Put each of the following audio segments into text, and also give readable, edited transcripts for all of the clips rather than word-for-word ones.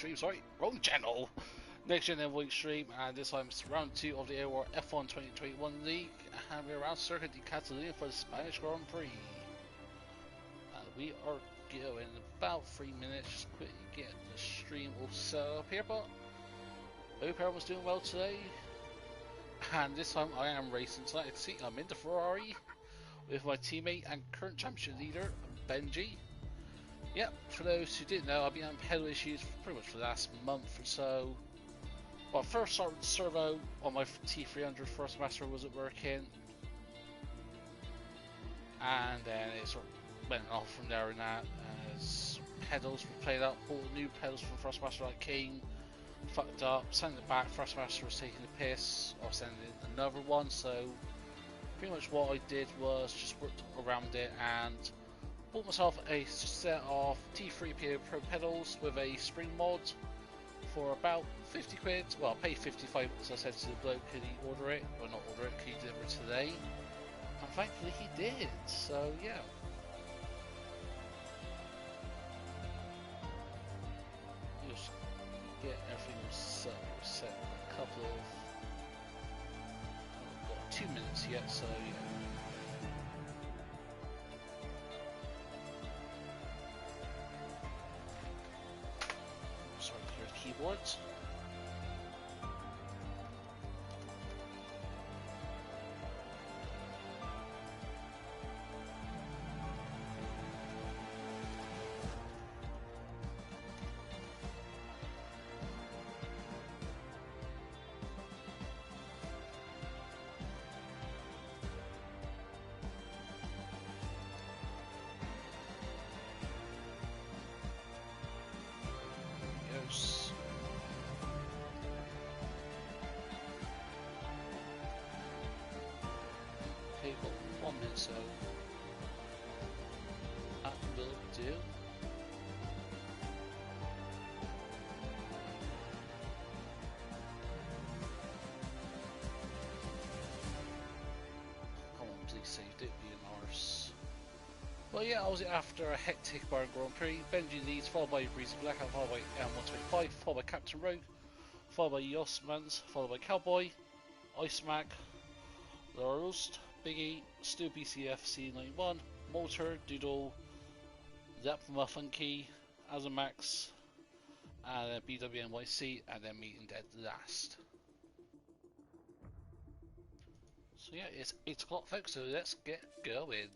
stream, sorry, wrong channel. Next Gen F1 stream, and this time it's round 2 of the AOR F1 2021 League, and we're around Circuit de Catalunya for the Spanish Grand Prix. And we are going about 3 minutes, just quickly get the stream all set up here, but I hope everyone's doing well today. And this time I am racing tonight. You can see I'm in the Ferrari with my teammate and current championship leader, Benji. Yep, for those who didn't know, I've been having pedal issues pretty much for the last month or so. Well, first started with the servo on my T300 First Master wasn't working, and then it sort of went off from there and that. As pedals were played up, bought new pedals from First Master like came, fucked up, sent it back. First Master was taking the piss, or sending another one. So pretty much what I did was just worked around it and bought myself a set of T3 Pro pedals with a spring mod for about 50 quid. Well, I paid 55 because I said to the bloke, could he order it? Well, not order it, could he deliver it today? And thankfully he did, so yeah. Just get everything set a couple of... I've got 2 minutes yet, so yeah. Keyboards. Okay, got 1 minute, so that will do. Come on, please save it, be an arse. Well, yeah, I was after a hectic Bar Grand Prix. Benji leads, followed by Breezy Blackout, followed by M125, followed by Captain Rogue, followed by Yosmans, followed by Cowboy, Ice Mac, Larost, Biggie, Stu BCF C91, Motor, Doodle, Zapma Funky, Azamax, and then BWNYC, and then Meeting Dead last. So yeah, it's 8 o'clock folks, so let's get going.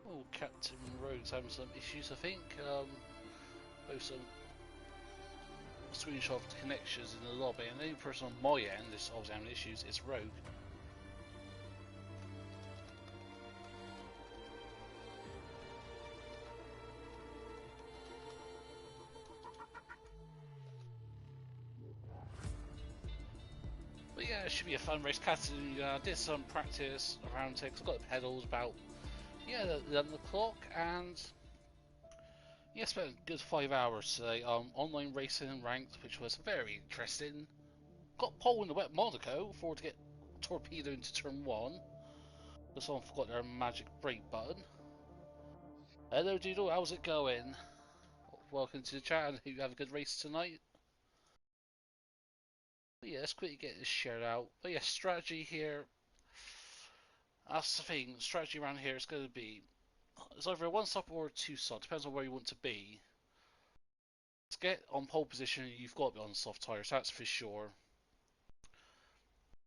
Oh, Captain Rogue's having some issues, I think. Both some screenshot of the connections in the lobby, and the only person on my end that's obviously having issues is Rogue. But yeah, it should be a fun race. Catalunya, did some practice around it, 'cause I've got the pedals about 11 o'clock, and yeah, spent a good 5 hours today. Online racing and ranked, which was very interesting. Got pole in the wet Monaco forward to get torpedoed into turn 1. But someone forgot their magic brake button. Hello Doodle, how's it going? Welcome to the chat, and hope you have a good race tonight. But yeah, let's quickly get this shared out. But yeah, strategy here. That's the thing, strategy around here is going to be, it's either a 1 stop or a 2 stop, depends on where you want to be. To get on pole position, you've got to be on soft tyres, that's for sure.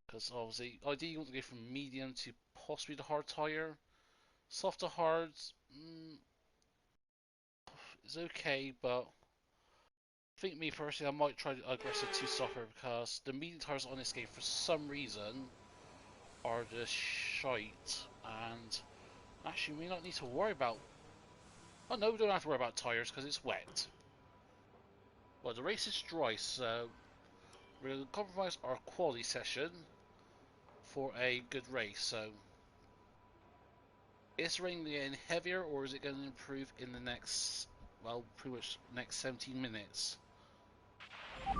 Because obviously, ideally you want to go from medium to possibly the hard tyre. Soft to hard is okay, but I think me personally, I might try the aggressive 2 stopper because the medium tyres on this game for some reason are just shite, and actually we don't need to worry about Oh no, we don't have to worry about tyres because it's wet. Well, the race is dry, so we're going to compromise our quality session for a good race. So, is the rain getting heavier, or is it going to improve in the next, well, pretty much next 17 minutes?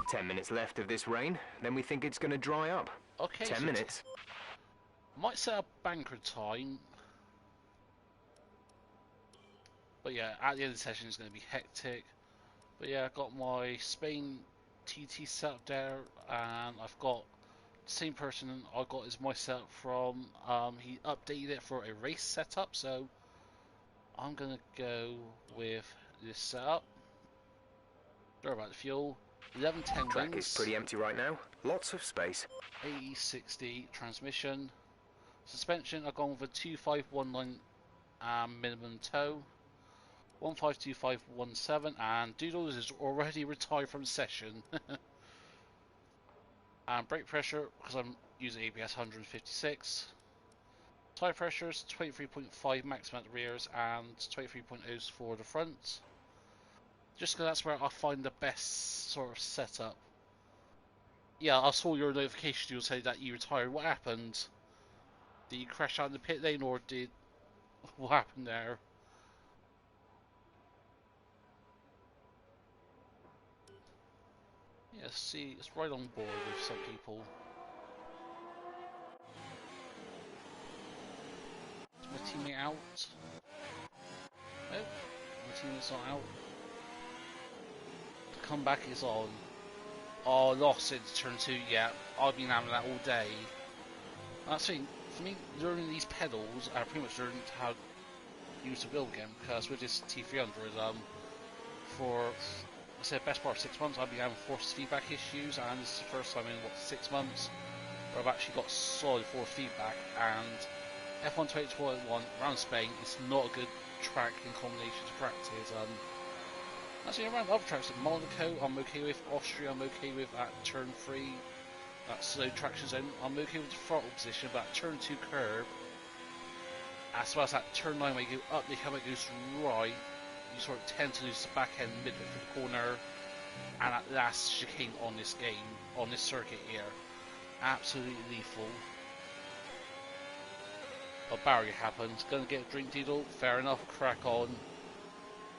10 minutes left of this rain, then we think it's going to dry up. Okay, 10 so minutes. might set up banker time. But yeah, at the end of the session it's going to be hectic. But yeah, I've got my Spain TT set up there, and I've got the same person I got as my setup from. He updated it for a race setup, so I'm going to go with this setup. Sorry about the fuel. 1110 Track is wings. pretty empty right now. Lots of space. 8060 transmission. Suspension, I've gone with a 2519 minimum toe. 152517, and Doodles is already retired from the session. And brake pressure, because I'm using ABS 156. Tire pressures 23.5 maximum at the rears and 23.0s for the front. Just because that's where I find the best sort of setup. Yeah, I saw your notification. You'll say that you retired. What happened? Did you crash out in the pit lane, or did what happened there? Yeah, see, it's right on board with some people. Is my teammate out? No, my teammate's not out. The comeback is on. Oh, lost it to turn 2. Yeah, I've been having that all day. That's the thing, for me, learning these pedals, I pretty much learned how to use the wheel again, because with this T300, for, I said, best part of 6 months, I've been having force feedback issues, and this is the first time in, 6 months, where I've actually got solid force feedback, and F1 2021 around Spain is not a good track in combination to practice. Actually, around other tracks like Monaco, I'm okay with. Austria, I'm okay with at turn 3. That slow traction zone, I'm okay with the throttle position, but at turn 2 curb, as well as that turn 9 where you go up the hill, it goes right, you sort of tend to lose the back end midway through the corner, and at last chicane on this game, on this circuit here, absolutely lethal. A barrier happens, gonna get a drink Deedle, fair enough, crack on.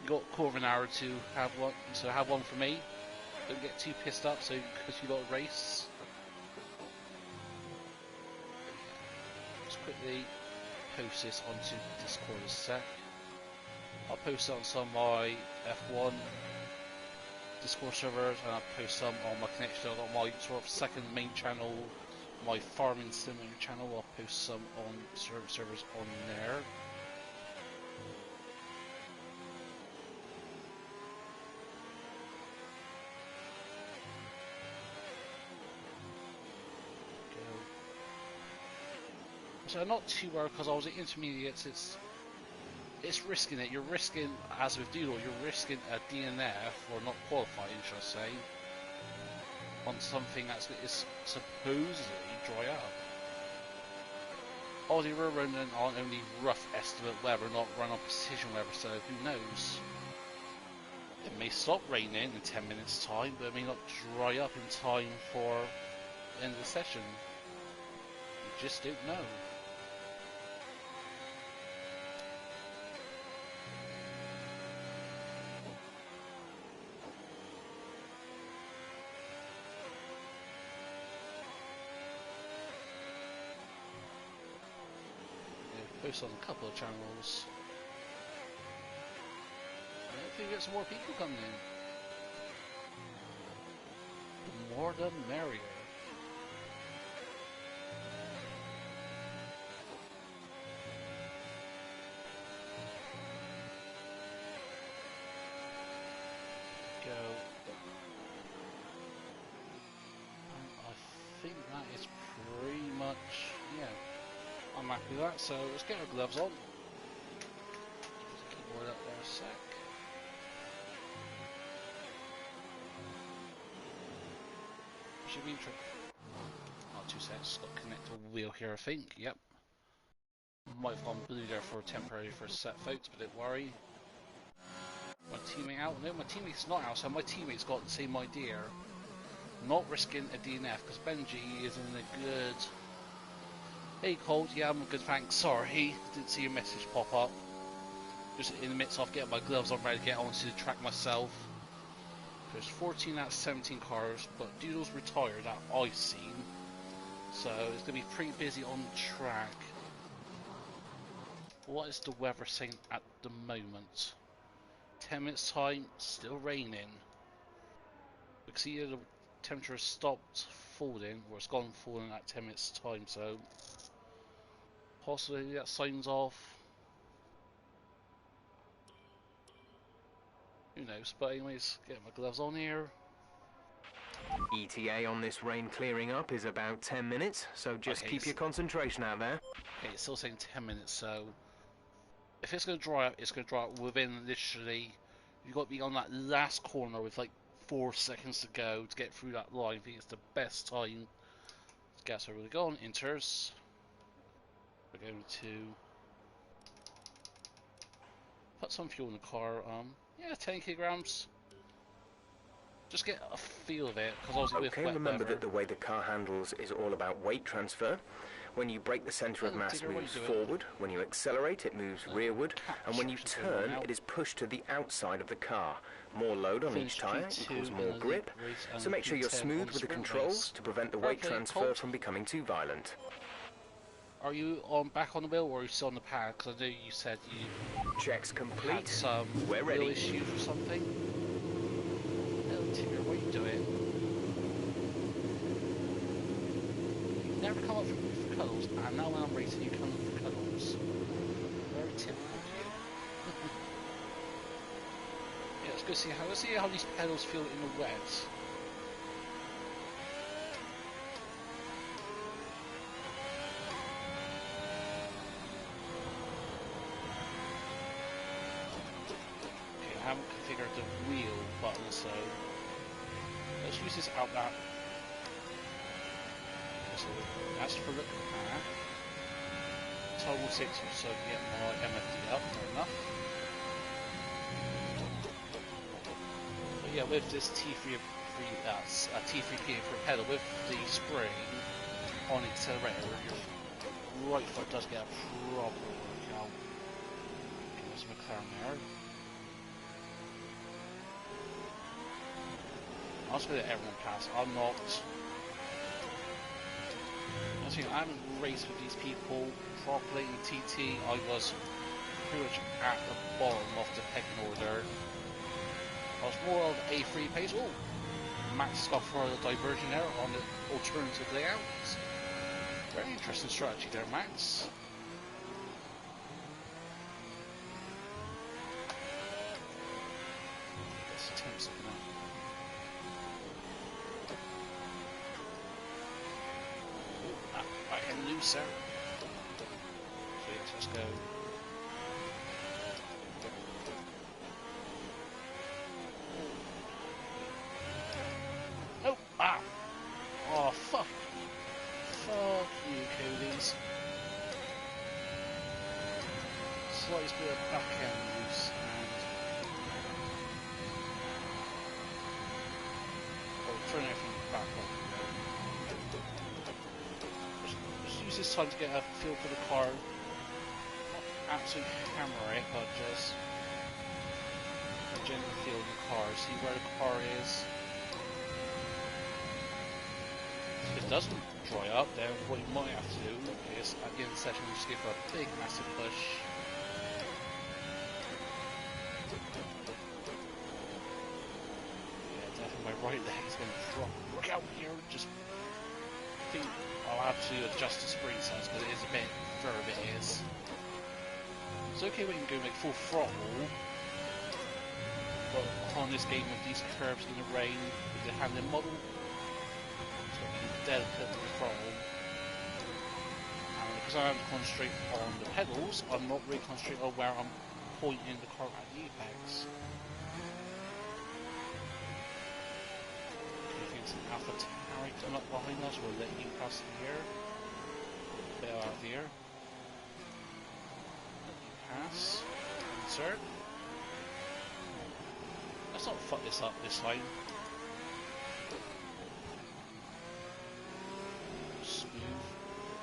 You got a quarter of an hour to have one, so have one for me. Don't get too pissed up, so because you got a race. Just quickly post this onto Discord a sec. I'll post it on some of my F1 Discord servers, and I'll post some on my connection on my sort of second main channel, my farming simulator channel. I'll post some on servers on there. So I'm not too worried because I was at intermediates. It's risking it. You're risking, as with Doodle, you're risking a DNF or not qualifying, shall I say, on something that is supposedly dry up. Obviously, we're running on only rough estimate weather, not run on precision weather, so who knows? It may stop raining in 10 minutes' time, but it may not dry up in time for the end of the session. You just don't know. Post on a couple of channels. Hopefully get some more people coming in. The more the merrier. Go. I think that is pretty much, yeah. I'm happy with that, so let's get our gloves on. Keyboard up there a sec. Should be interesting. Oh, 2 seconds, got to connect a wheel here, I think, yep. Might have gone blue there for temporary for set folks, but don't worry. My teammate out? No, my teammate's not out, so my teammate's got the same idea. Not risking a DNF, because Benji is in a good... Hey Colt, yeah, I'm good, thanks. Sorry, didn't see your message pop up. Just in the midst of getting my gloves on, ready to get onto the track myself. There's 14 out of 17 cars, but Doodle's retired that I've seen. So it's going to be pretty busy on the track. What is the weather saying at the moment? 10 minutes time, still raining. We can see the temperature has stopped falling, or it's gone falling at 10 minutes time, so possibly that signs off. Who knows, but anyways, get my gloves on here. ETA on this rain clearing up is about 10 minutes, so just keep your concentration out there. Okay, it's still saying 10 minutes, so if it's going to dry up, it's going to dry up within literally, you've got to be on that last corner with like 4 seconds to go to get through that line. I think it's the best time to get. So we're going to go on inters. We're going to put some fuel in the car. Yeah, 10 kilograms. Just get a feel of it, because obviously with wet remember weather, that the way the car handles is all about weight transfer. When you brake, the centre of mass moves forward. When you accelerate, it moves rearward. And when you turn, it is pushed to the outside of the car. More load on each tyre equals more grip. So make sure you're smooth with the controls to prevent the weight transfer from becoming too violent. Are you back on the wheel, or are you still on the pad? Because I know you said you Checks complete. had some We're ready. wheel issues or something. Little Tigger, what are you doing? You never come up for cuddles, and now when I'm racing, you come up for cuddles. Very typical of you. Yeah, let's see how these pedals feel in the wet. I haven't configured the wheel button, so let's use this out that. So that's for the total 6, so get my MFD up, fair enough. But yeah, with this T3 for pedal, with the spring on the accelerator, your right foot does get a proper workout. There's McLaren there. I was going to let everyone pass. I'm not. I haven't raced with these people properly in TT. I was pretty much at the bottom of the pecking order. I was more of A3 pace. Oh, Max got for the diversion there on the alternative layout. Very interesting strategy there, Max. It's 10 seconds now. Sir. So yes, let's go. Oh, ah! Oh, fuck! Fuck you, Coolies. Slightest bit of back end loose and... Oh, turn everything back on. Use this time to get a feel for the car. Not absolutely hammer it, but just a general feel of the car. See where the car is. If it doesn't dry up, then what you might have to do is at the end of the session just give her a big massive push. Yeah, definitely my right leg is going to drop out here. Just think I'll have to adjust the spring size because it is a bit further it is. It's okay when you can go like full throttle, but on this game with these curves in the rain with the handling model, it's going to be delicate with the throttle. And because I am concentrating on the pedals, I'm not really concentrating on where I'm pointing the car at the apex. Alpha Tower coming up behind us, we'll let you pass here. Bail out here. Let you pass. Insert. Let's not fuck this up this time. Smooth.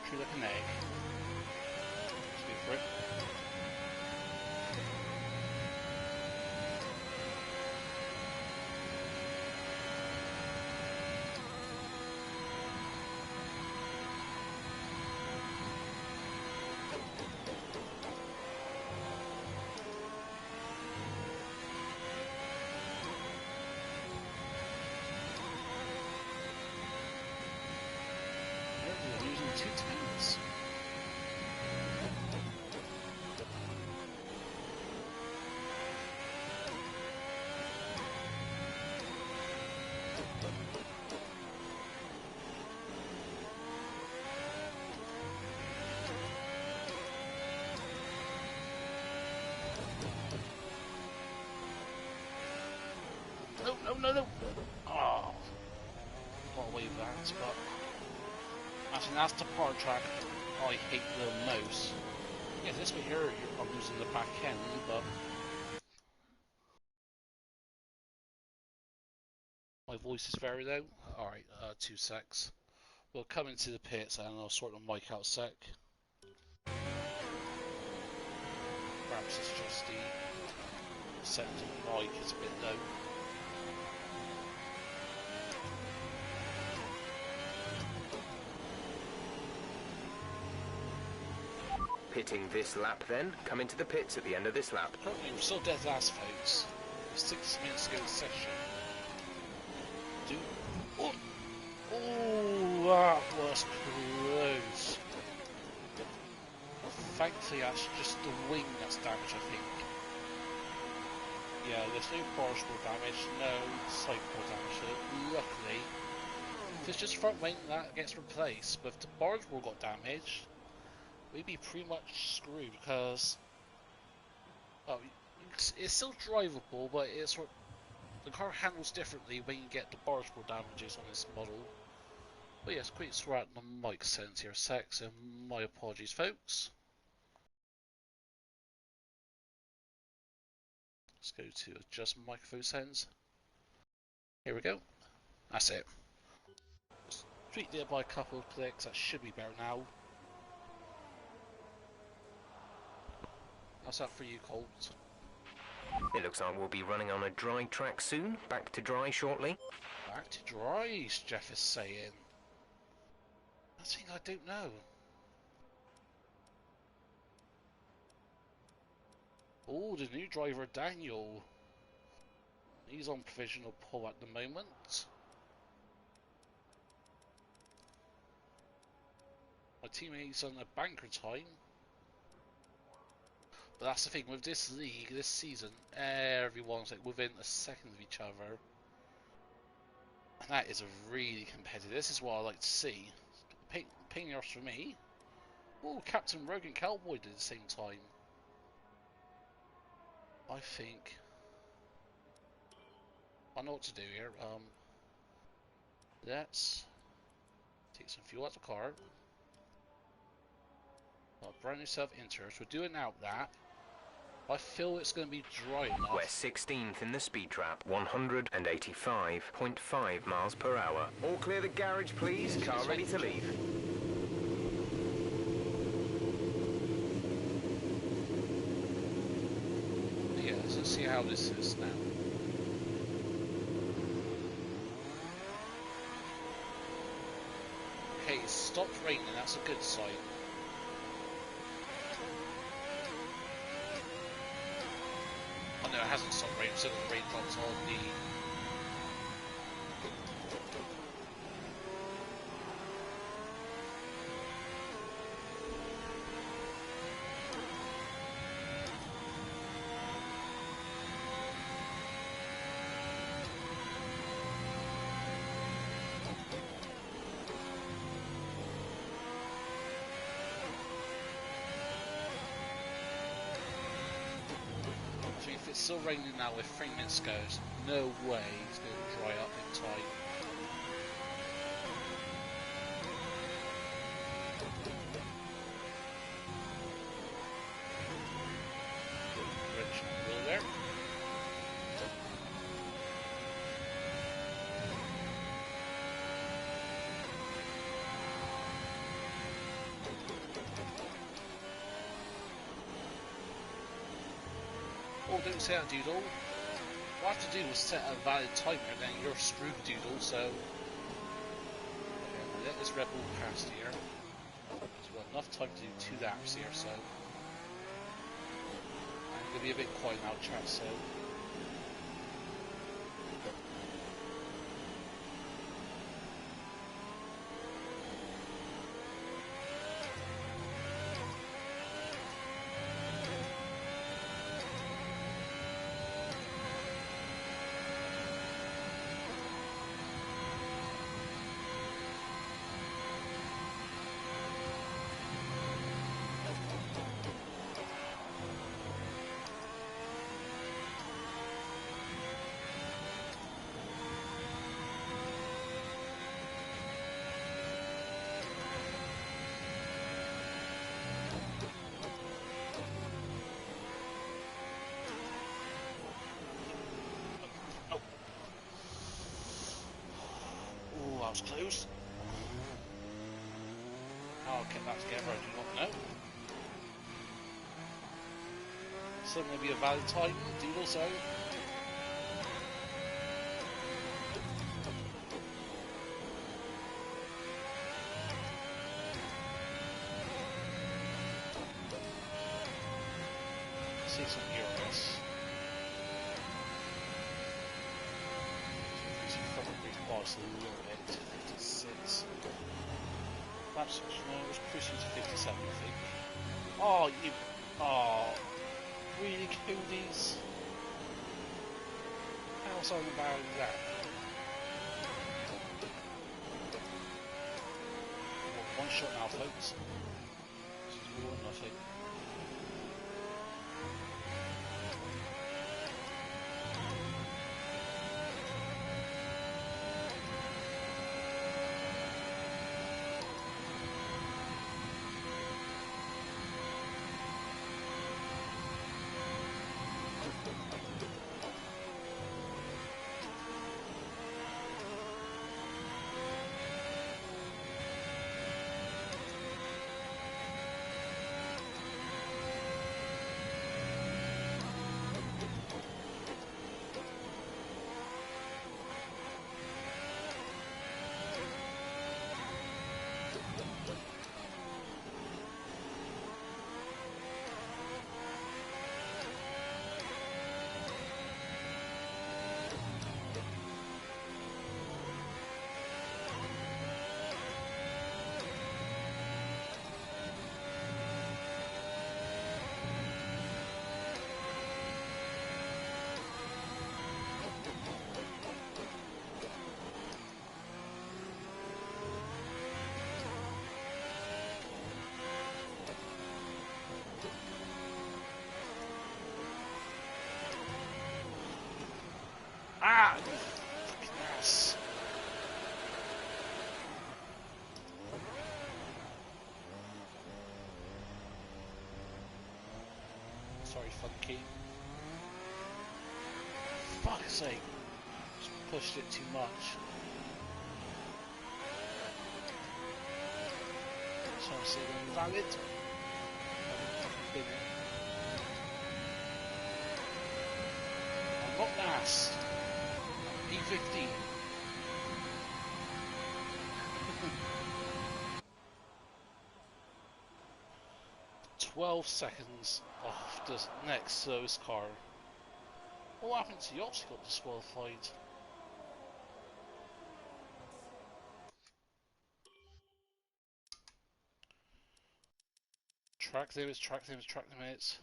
True like an egg. Let's go for it. Using 2 tanks. No, no, no, no! Oh, got away with that, but actually that's the part track I hate the most. Yeah, this bit here, I'm losing the back end, but my voice is very low. Alright, 2 secs. We'll come into the pits and I'll sort the mic out a sec. Perhaps it's just the set of the mic is a bit low. Pitting this lap then, come into the pits at the end of this lap. Currently we're still dead last, folks. 6 minutes ago session. Oh, that was close. Thankfully that's just the wing that's damaged, I think. Yeah, there's no partial damage, no side pole damage, so luckily. If it's just front wing, that gets replaced, but if the barge wall got damaged, we'd be pretty much screwed because it's still drivable, but the car handles differently when you get the barge wall damages on this model. But yes, quick sort out the mic settings here a sec, so my apologies, folks. Let's go to adjust microphone settings. Here we go. That's it. Just tweaked it by a couple of clicks. That should be better now. How's that for you, Colt? It looks like we'll be running on a dry track soon. Back to dry shortly. Back to dry, Jeff is saying. That's the thing I don't know. Oh, the new driver, Daniel. He's on provisional pull at the moment. My teammate's on a banker time. But that's the thing, with this league, this season, everyone's like within a second of each other. And that is really competitive. This is what I like to see. Pain in the arse for me. Oh, Captain Rogue and Cowboy did at the same time. I think I know what to do here. Let's take some fuel out the car. Brand new self interest. We're doing out that. I feel it's going to be dry enough. We're 16th in the speed trap, 185.5 miles per hour. All clear the garage, please. Car ready to leave. Yeah, let's see how this is now. Okay, it stopped raining. That's a good sign. Oh no, it hasn't stopped raining, so the raindrops on the... If it's still raining now with 3 minutes goes, no way it's going to dry up in time. Wrench on the wheel there. Oh, don't say that, Doodle. What I have to do is set a valid timer, then you're screwed, Doodle, so... Okay, I'll let this Red Bull past here. So we've got enough time to do 2 laps here, so... I'm going to be a bit quiet now, chat, so... Close. How I kept that together, I do not know. So going to be a valid time, Doodle, so. See some Euros. Boss a little bit to 56. Perhaps no, it was pushing to 57, I think. Oh, you. Oh, really, Coolies? How's on about that? Well, 1 shot now, folks. This is all or nothing. Ah! Yes. Sorry, Funky. Fuck's sake. Just pushed it too much. So I'm saying invalid. I'm not last. P15. 12 seconds off the next slowest car. What happened to yours? Got disqualified. Track limits, track limits, track limits.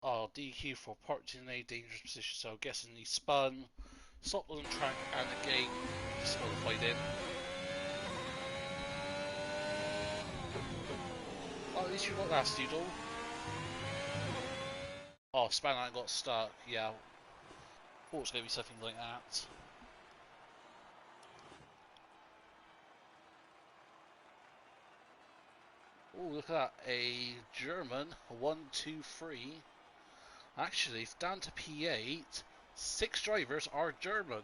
Oh, DQ for parked in a dangerous position, so I'm guessing he spun, stopped on the track, and again disqualified him. Oh, at least you got that, Doodle. Oh, Spanline got stuck, yeah. Thought it was going to be something like that. Oh, look at that. A German 1-2-3. Actually, it's down to P8. 6 drivers are German.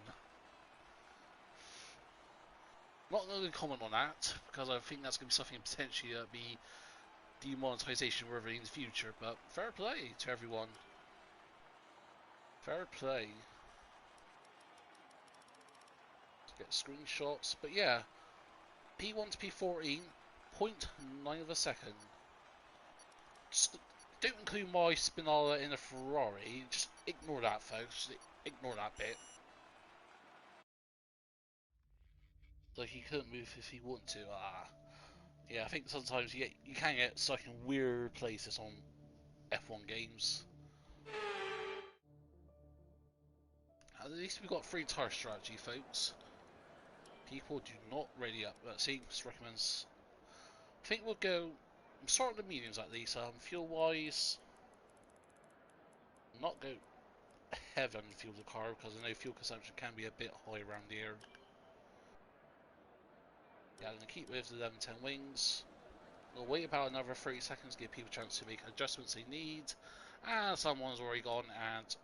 Not going to comment on that, because I think that's going to be something potentially be demonetization worthy in the future, but fair play to everyone. Fair play. Get screenshots, but yeah, P1 to P14, 0.9 of a second. Just don't include my Spinella in a Ferrari, just ignore that, folks. Ignore that bit. Like he couldn't move if he wanted to. Yeah, I think sometimes you can get stuck in weird places on F1 games. At least we've got free tire strategy, folks. People do not ready up. See, this recommends. I think we'll go. Start with the mediums at least. Fuel wise, not go heavy on the fuel of the car because I know fuel consumption can be a bit high around here. Yeah, I'm gonna keep with the 11-10 wings. We'll wait about another 30 seconds, give people a chance to make adjustments they need. And someone's already gone and.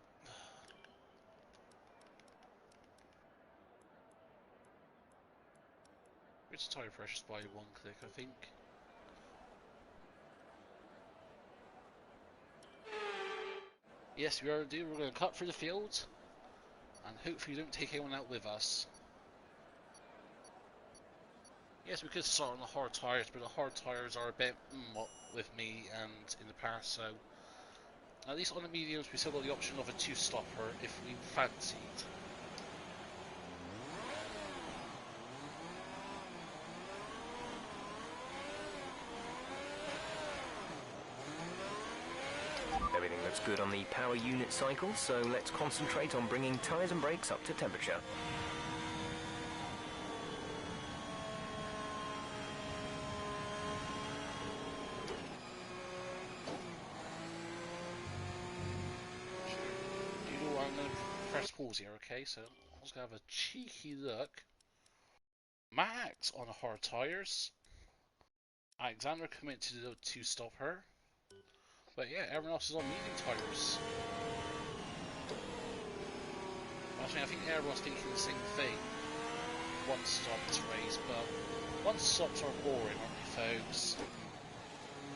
It's tire pressures by one click, I think. Yes, we are doing. We're going to cut through the field, and hopefully, don't take anyone out with us. Yes, we could start on the hard tires, but the hard tires are a bit with me and in the past. So, at least on the mediums, we still got the option of a two-stopper if we fancied. Everything looks good on the power unit cycle, so let's concentrate on bringing tyres and brakes up to temperature. I'm going to press pause here, okay? So I was going to have a cheeky look. Max on the hard tyres. Alexander committed to the two-stopper. But yeah, everyone else is on medium tyres. I think everyone's thinking the same thing. One stop this race, but one stops are boring, aren't they, folks?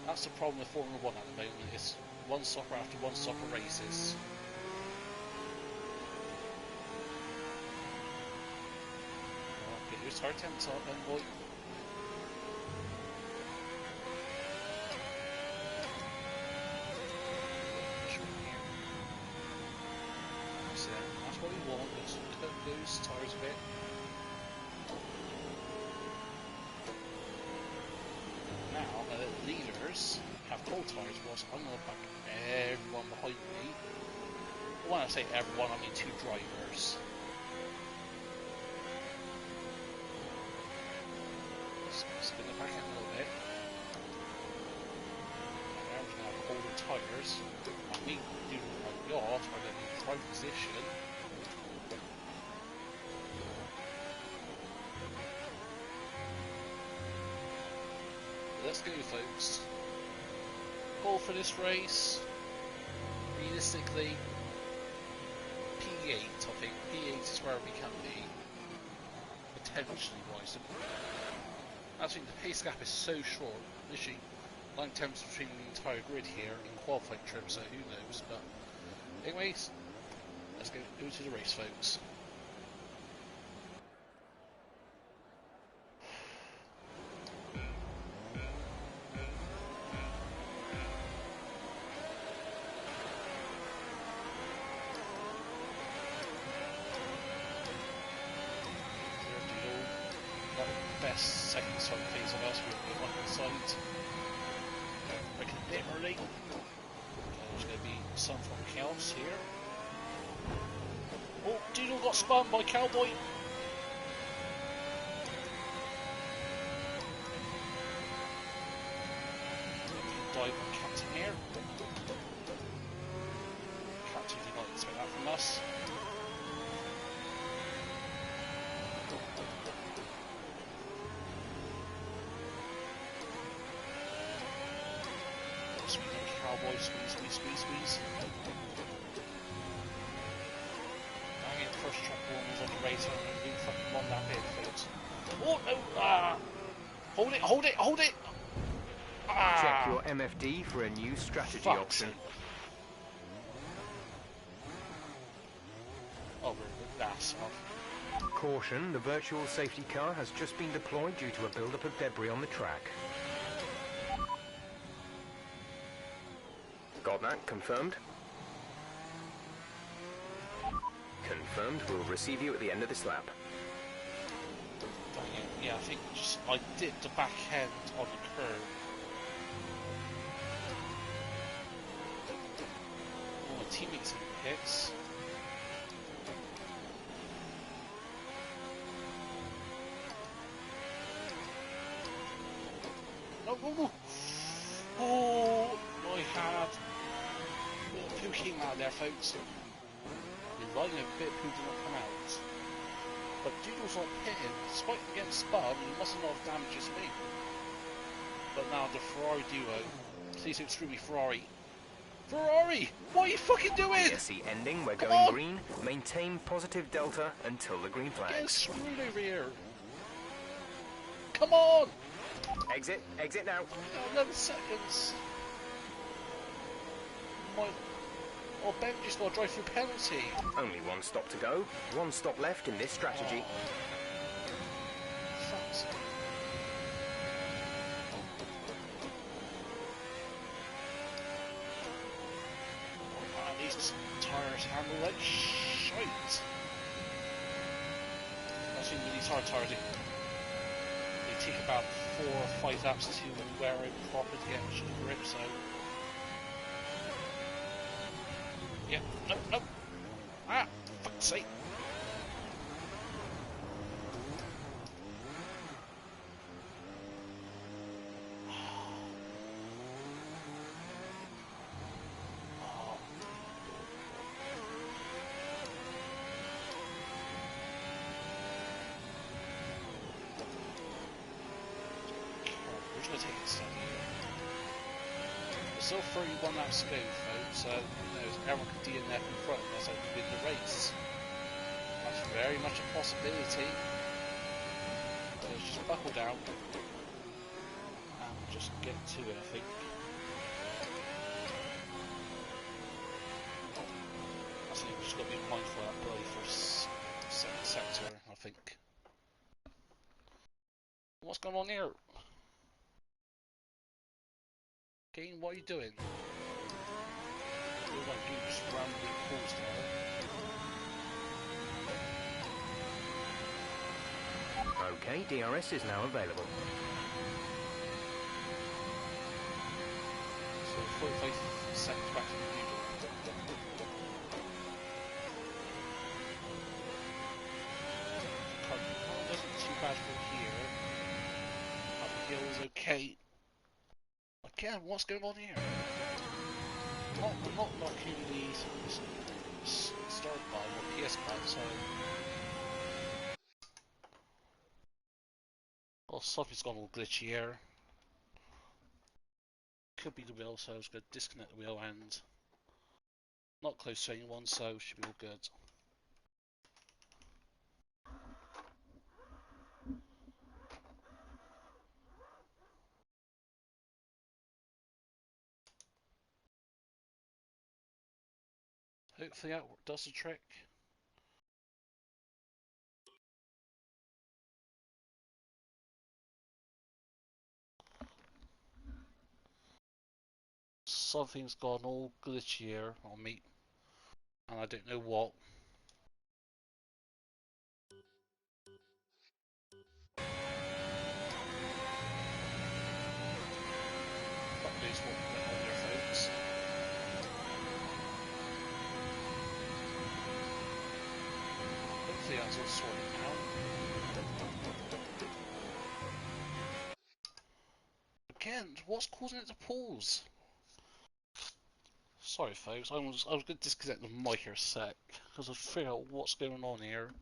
That's the problem with Formula 1 at the moment, is one stopper after one stopper races. Oh, get your tire temps up then, boy. That's what we want, is to cut those tires a bit. Now, the leaders have cold tires, whilst I'm going to back everyone behind me. When I say everyone, I mean two drivers. Spin it back in a little bit. Now we're going to have colder tires. And me doing my yacht, I'm going to be in prime position. Let's go, folks. Goal for this race, realistically, P8, I think. P8 is where we can be, potentially wise. I think the pace gap is so short, literally 9/10 between the entire grid here in qualifying trim, so who knows. But anyways, let's go to the race, folks. Second side phase of us, we're on the side. Breaking a bit early. There's going to be some from Chaos here. Oh, Doodle got spun by Cowboy. Dive on Captain here. Captain did not expect that from us. Cowboy, squeeze. Dang it, first track warnings on the race, I'm going to be fucking one lap in, folks. Oh no! Hold it! Check your MFD for a new strategy option. Oh, that's off. Caution, the virtual safety car has just been deployed due to a buildup of debris on the track. Got that confirmed? Confirmed. We'll receive you at the end of this lap. Yeah, I think I dipped the back end on the curb. Oh, my teammates in the pits. No, no, no. Oh, I had a bit of poo came out there, folks. I've been riding a bit of poo did not come out. But Doodle's not pitting. Despite getting spun, he mustn't have damages me. But now the Ferrari duo. Please don't screw me, Ferrari. Ferrari! What are you fucking doing? ESC ending, we're going green. Maintain positive delta until the green flag. Get screwed over here. Come on! Exit now. 11 seconds. Oh, Ben just got a drive-through penalty. Only one stop to go. One stop left in this strategy. Fuck's sake. These tyres handle like shite. I've seen these tires, they take about 4 or 5 laps to wear out properly to get a grip, so... Yeah, no. Ah, fuck's sake. We're just gonna take it steady here. There's still 31 laps to go, folks, so there's everyone can DNF in front of us, so we win the race. That's very much a possibility. So let's just buckle down and just get to it, I think. I think we've just got to be mindful of that bloody first sector, I think. What's going on here? Kane, what are you doing? You're like doing just rambling calls there. Okay, DRS is now available. So 45 seconds back to the usual. Car doesn't too bad from here. Up the hill is okay. Again, what's going on here? I'm not knocking the start button or PS button, so... Well, something's gone all glitchy here. Could be the wheel, so I was going to disconnect the wheel and... Not close to anyone, so should be all good. Hopefully that does the trick. Something's gone all glitchy here on me, and I don't know what. Fuck knows what went on there, folks. Hopefully that's all sorted now. Again, what's causing it to pause? Sorry folks, I was going to disconnect the mic here a sec, because I figure out what's going on here.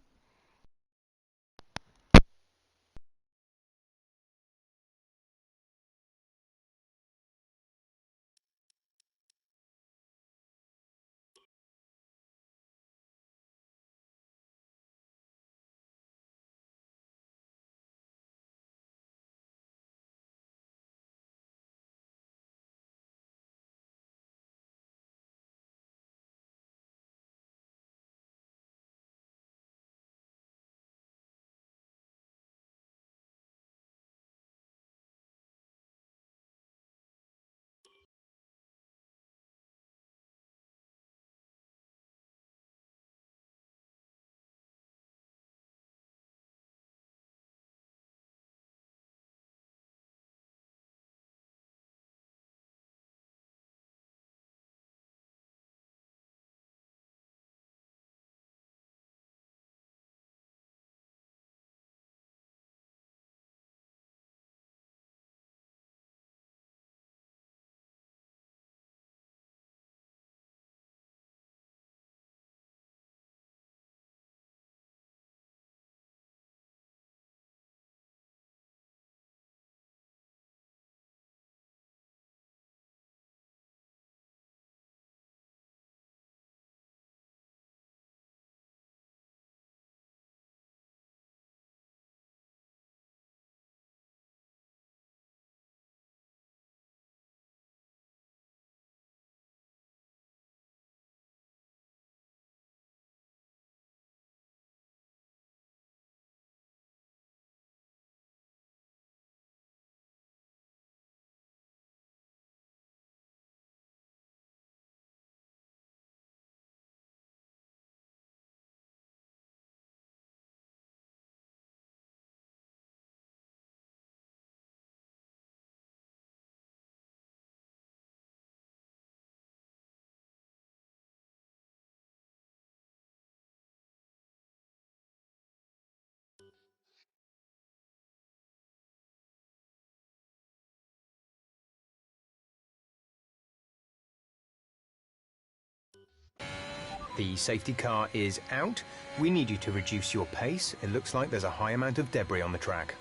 The safety car is out. We need you to reduce your pace. It looks like there's a high amount of debris on the track.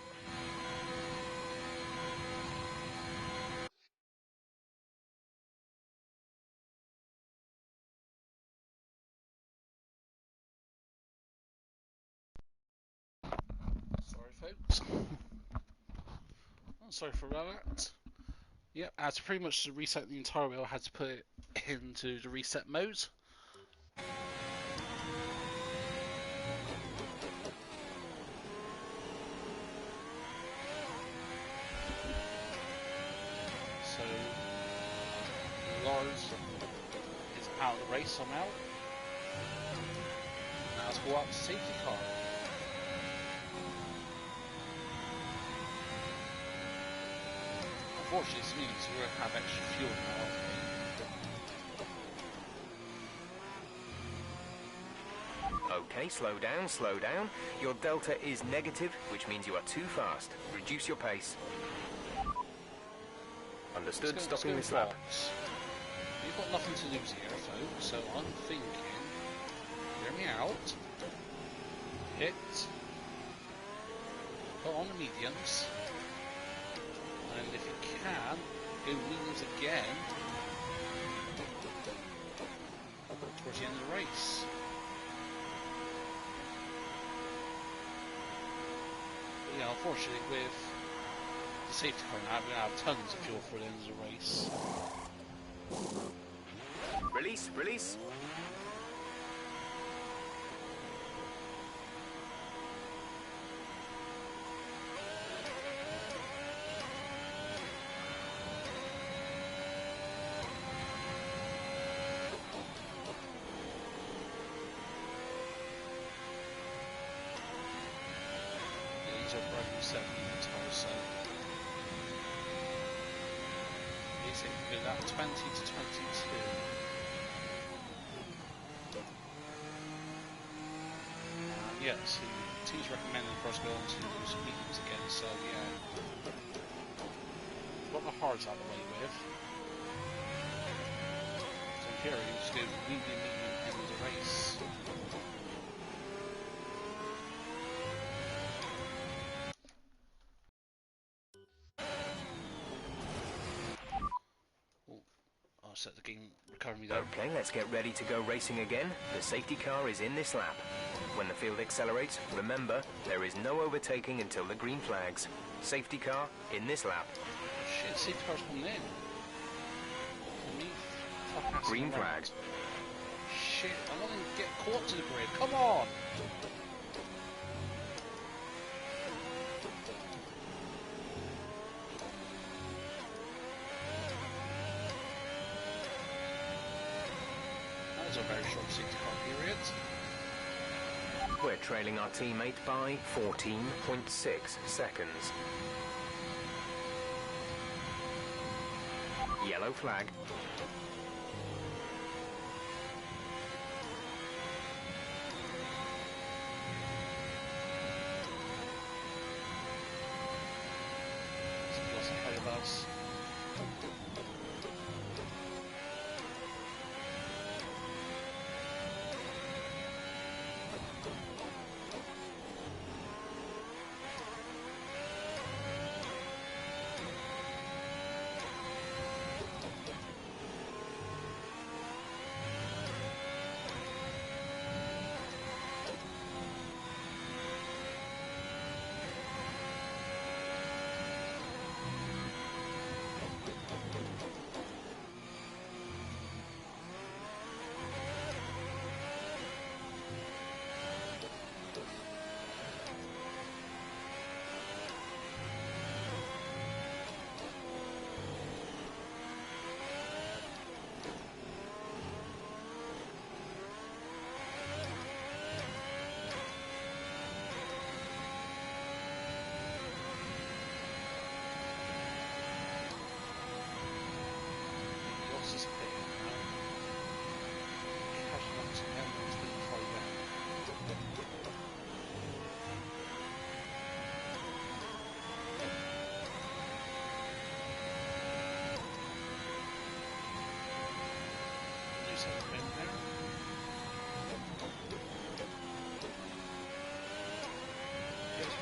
Sorry, folks. Sorry for that. Yep, I had to pretty much reset the entire wheel. I had to put it into the reset mode. So Lars is out of the race somehow. Now let's go out to safety car. Unfortunately, this means we're going to have extra fuel now. Okay, slow down, slow down. Your delta is negative, which means you are too fast. Reduce your pace. Understood, stopping this lap. You've got nothing to lose here, folks, so I'm thinking, hear me out, hit, go on the mediums, and if you can, go mediums again, towards the end of the race. But yeah, unfortunately with the safety car now, we're going to have tons of fuel for the end of the race. Release, release. These are brand new 7 tires, so basically go down 20 to 22. Yeah, so teams recommending for us to go on to those mediums again, so yeah. Got the hards out of the way with. So here we just go medium, end of the race. I'll set the game recovery down. Okay, let's get ready to go racing again. The safety car is in this lap. When the field accelerates, remember, there is no overtaking until the green flags. Safety car in this lap. Shit, safety car's coming in. Green flag. Shit, I want to get caught to the grid. Come on! That was a very short safety car period. We're trailing our teammate by 14.6 seconds. Yellow flag. Somebody else ahead of us.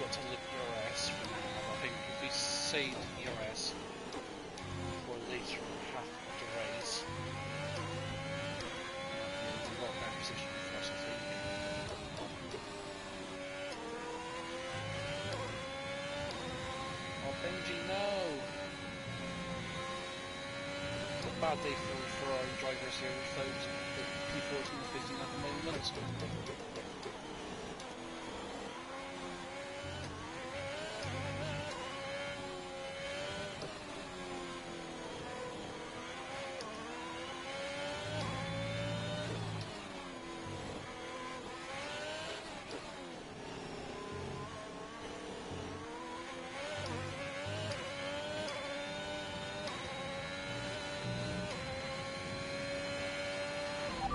not to look ERS for now, but I think if we save ERS for later half of the race, we'll be in a lot better position for us, I think. Oh, Benji, no! It's a bad day for our drivers here, folks. People in the 15 at the moment.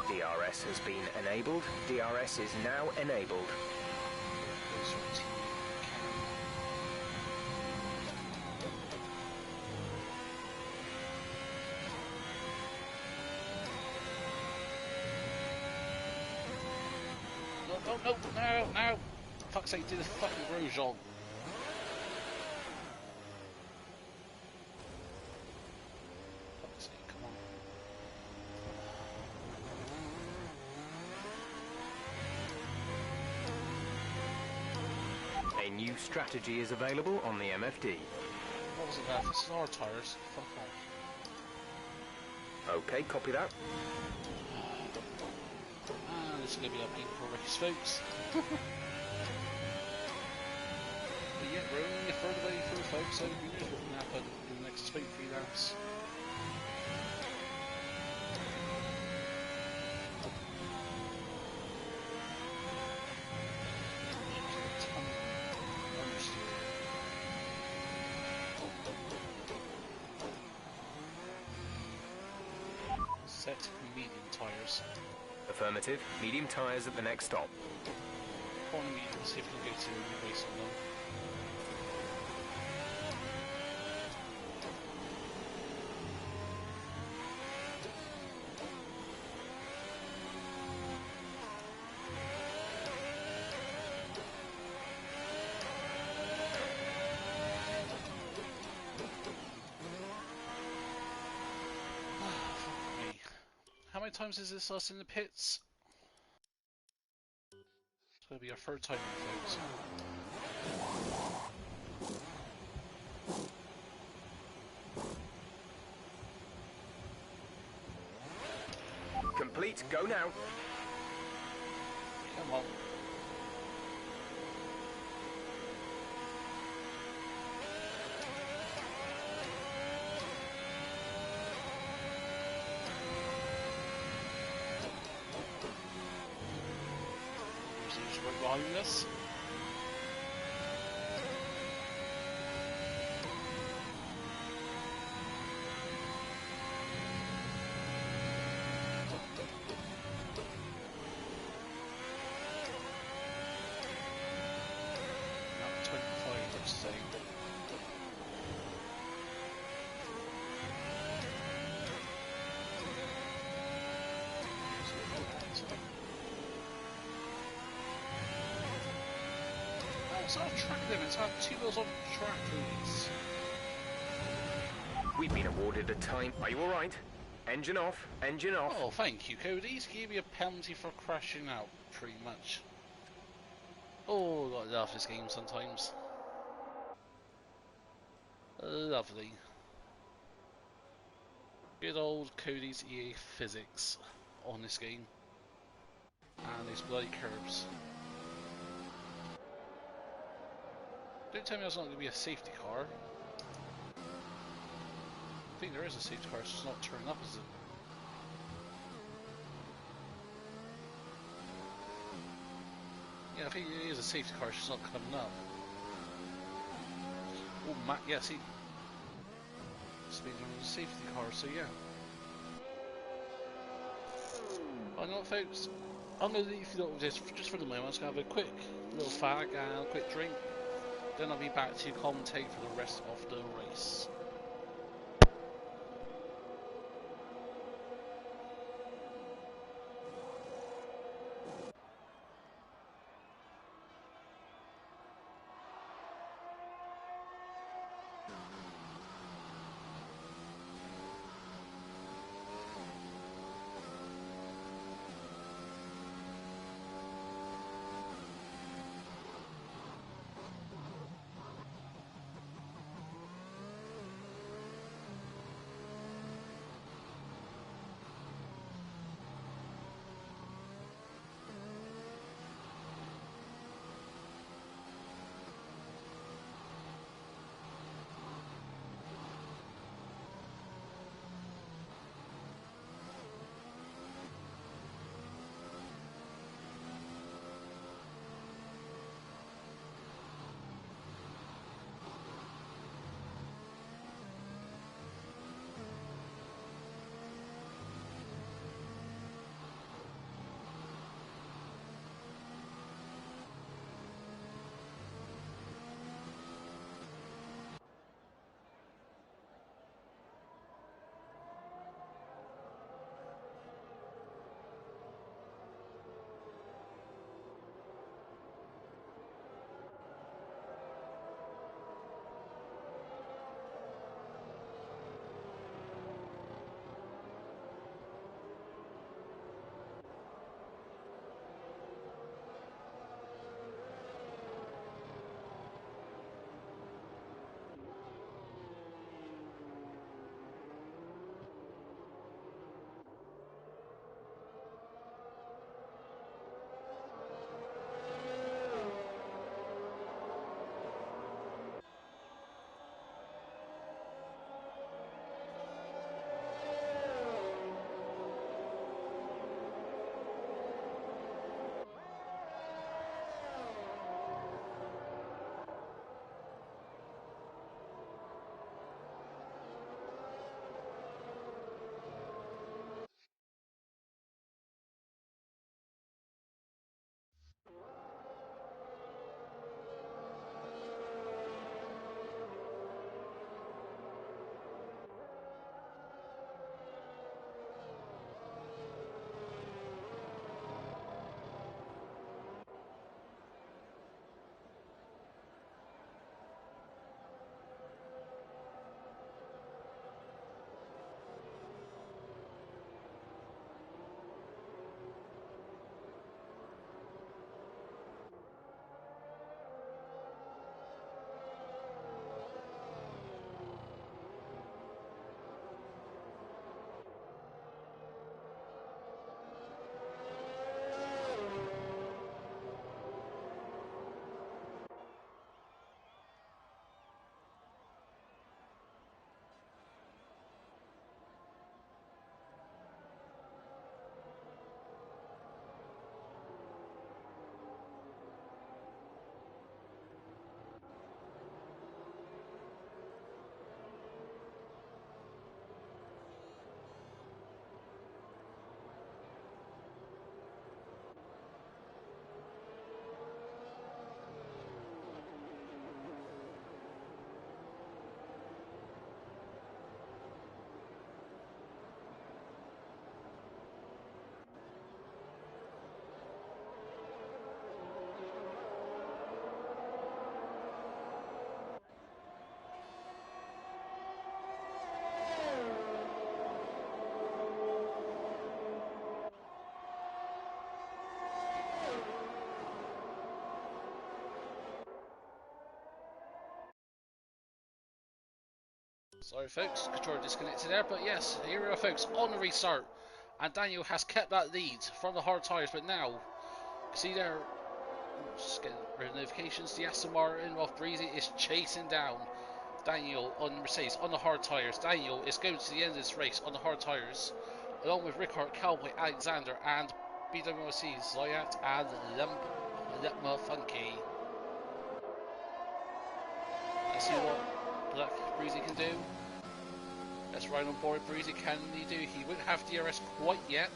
DRS has been enabled. DRS is now enabled. No! Fuck's sake, do the fucking rouge on. Fuck's sake, come on. A new strategy is available on the MFD. What was it there? This is our tyres. Fuck off. Okay, copy that. This is going to be a painful race, folks. But yeah, we're only a third way through, folks, so who knows what can happen in the next 23 laps. Set medium tyres. Affirmative. Medium tyres at the next stop. On medium, see if we can go to the race on them. How many times is this us in the pits? It's going to be our third time, folks. Complete, go now. Come on. Right behind us. Now 25, let's say. It's not a track limit, it's about 2 wheels on track, please. We've been awarded a time. Are you alright? Engine off, engine off. Oh, thank you, Cody. He's gave me a penalty for crashing out, pretty much. Oh, I love this game sometimes. Lovely. Good old Cody's EA physics on this game. And these bloody curbs. Don't tell me there's not going to be a safety car. I think there is a safety car, it's just not turning up, is it? Yeah, I think it is a safety car, it's just not coming up. Oh, yeah, see. Speeding on a safety car, so yeah. I know what, folks. I'm going to leave you with this just for the moment. I'm just going to have a quick little fag and a quick drink. Then I'll be back to commentate for the rest of the race. Sorry folks, controller disconnected there, but yes, here we are folks, on the restart. And Daniel has kept that lead from the hard tyres, but now, see there, just getting rid of notifications, the Aston Martin of Breezy is chasing down Daniel on Mercedes on the hard tyres. Daniel is going to the end of this race on the hard tyres, along with Rickard, Cowboy, Alexander, and BWC, Zayat, and Lepma Funky. Let's see what Black Breezy can do. Let's ride on board Breezy. Can he do? He won't have DRS quite yet.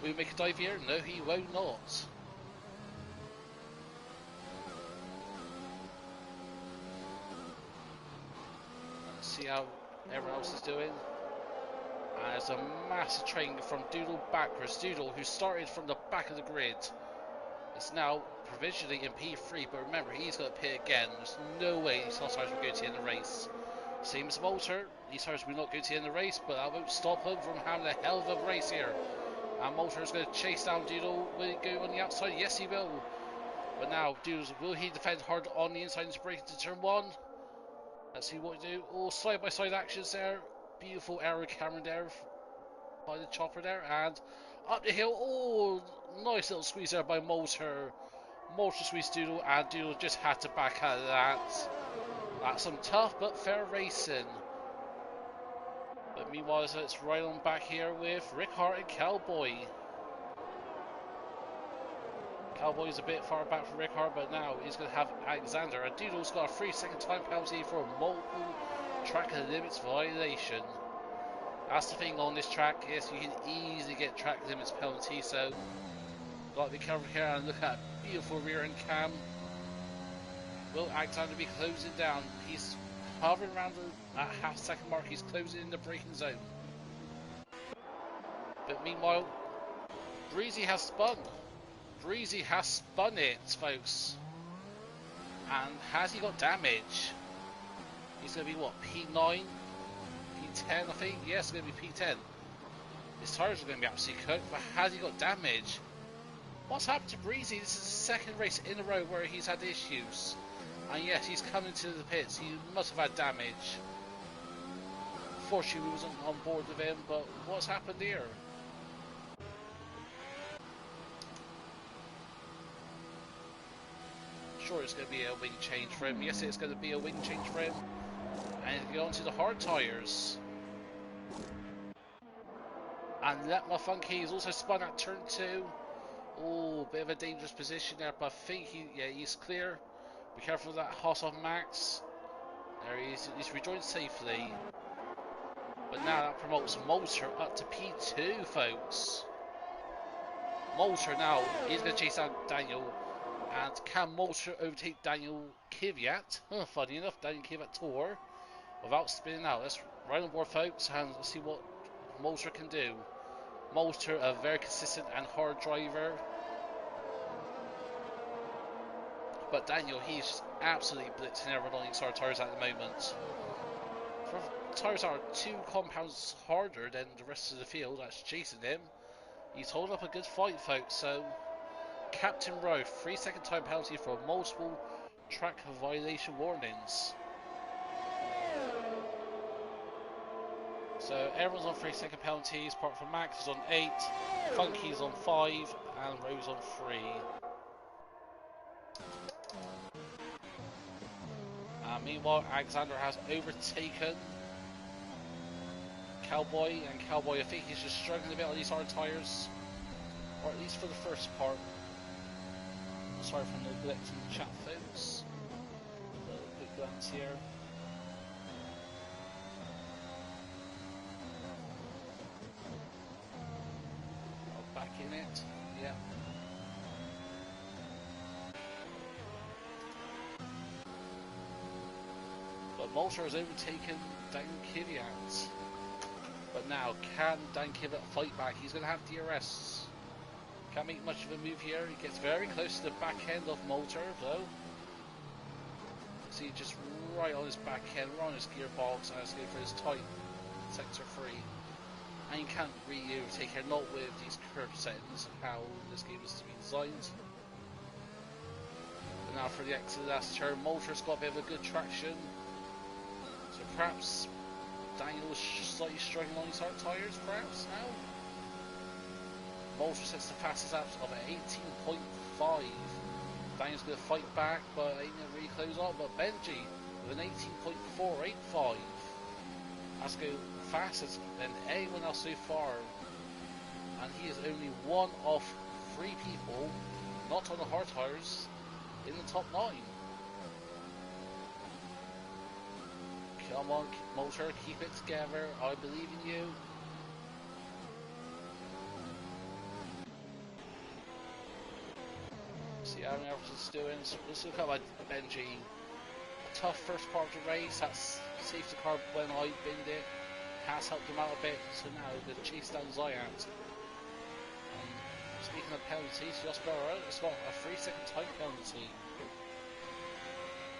Will he make a dive here? No, he won't not. Let's see how everyone else is doing. And there's a massive train from Doodle backwards. Doodle, who started from the back of the grid, is now provisionally in P3, but remember, he's going to pit again. There's no way these tires will go to the end of the race. Same as Moulter, these tires will not go to the end of the race, but that won't stop him from having a hell of a race here. And Moulter is going to chase down Doodle. Will he go on the outside? Yes, he will. But now, Doodle, will he defend hard on the inside and break into turn 1? Let's see what he do. Oh, side-by-side actions there. Beautiful aero camera there by the chopper there. And up the hill. Oh, nice little squeeze there by Moulter. Moulter squeezed Doodle, and Doodle just had to back out of that. That's some tough but fair racing. But meanwhile, it's right on back here with Rickard and Cowboy. Cowboy's a bit far back from Rickard, but now he's going to have Alexander. And Doodle's got a 3-second time penalty for multiple track limits violation. That's the thing on this track, yes, you can easily get track limits penalty, so got to be careful here. And look at that beautiful rear end cam. Will Alexander be closing down? He's hovering around that half-second mark. He's closing in the braking zone. But meanwhile, Breezy has spun. Breezy has spun it, folks. And has he got damage? He's going to be what, P9? P10, I think? Yes, it's going to be P10. His tyres are going to be absolutely cooked, but has he got damage? What's happened to Breezy? This is the second race in a row where he's had issues. And yes, he's coming to the pits. He must have had damage. Fortunately, we wasn't on board with him, but what's happened here? Sure, it's going to be a wing change for him. Yes, it's going to be a wing change for him. And he'll go on to the hard tyres. And Lepma Funky is also spun at turn 2. Oh, bit of a dangerous position there, but I think he's clear. Be careful of that Haas on Max. There he is. He's rejoined safely. But now that promotes Moulter up to P2, folks. Moulter now is going to chase down Daniel. And can Moulter overtake Daniel Kvyat? Funny enough, Daniel Kvyat tore without spinning out. Let's ride on board, folks, and see what Moulter can do. Moulter, a very consistent and hard driver. But Daniel, he's just absolutely blitzing everyone on these hard tyres at the moment. For tyres are 2 compounds harder than the rest of the field that's chasing him. He's holding up a good fight, folks. So, Captain Rowe, 3-second time penalty for multiple track violation warnings. So, everyone's on 3-second penalties, apart from Max is on 8, Funky's on 5, and Rowe's on 3. Meanwhile, Alexander has overtaken Cowboy, and Cowboy, I think he's just struggling a bit on these hard tyres, or at least for the first part. Sorry for neglecting the chat, folks. A little quick glance here. Back in it, yeah. But Moulter has overtaken Dan Kvyat. But now, can Dan Kvyat fight back? He's going to have DRS. Can't make much of a move here. He gets very close to the back end of Moulter, though. See, just right on his back end, right on his gearbox, and it's going for his tight sector 3. And you can't really overtake here, not with these curve settings, how this game is to be designed. But now for the exit of the last turn, Moulter's got a bit of a good traction. So perhaps Daniel was slightly struggling on these hard tyres, perhaps now. Moulter sets the fastest lap of 18.5. Daniel's going to fight back, but ain't going to really close on. But Benji with an 18.485. That's going faster than anyone else so far. And he is only one of 3 people not on the hard tyres in the top 9. Come on, Moulter, keep it together. I believe in you. See how everything's doing. So let's look at my Benji. A tough first part of the race. That's safety car when I binned it. Has helped him out a bit. So now the chase down Zayat. Speaking of penalties, Jospera has got a 3-second time penalty.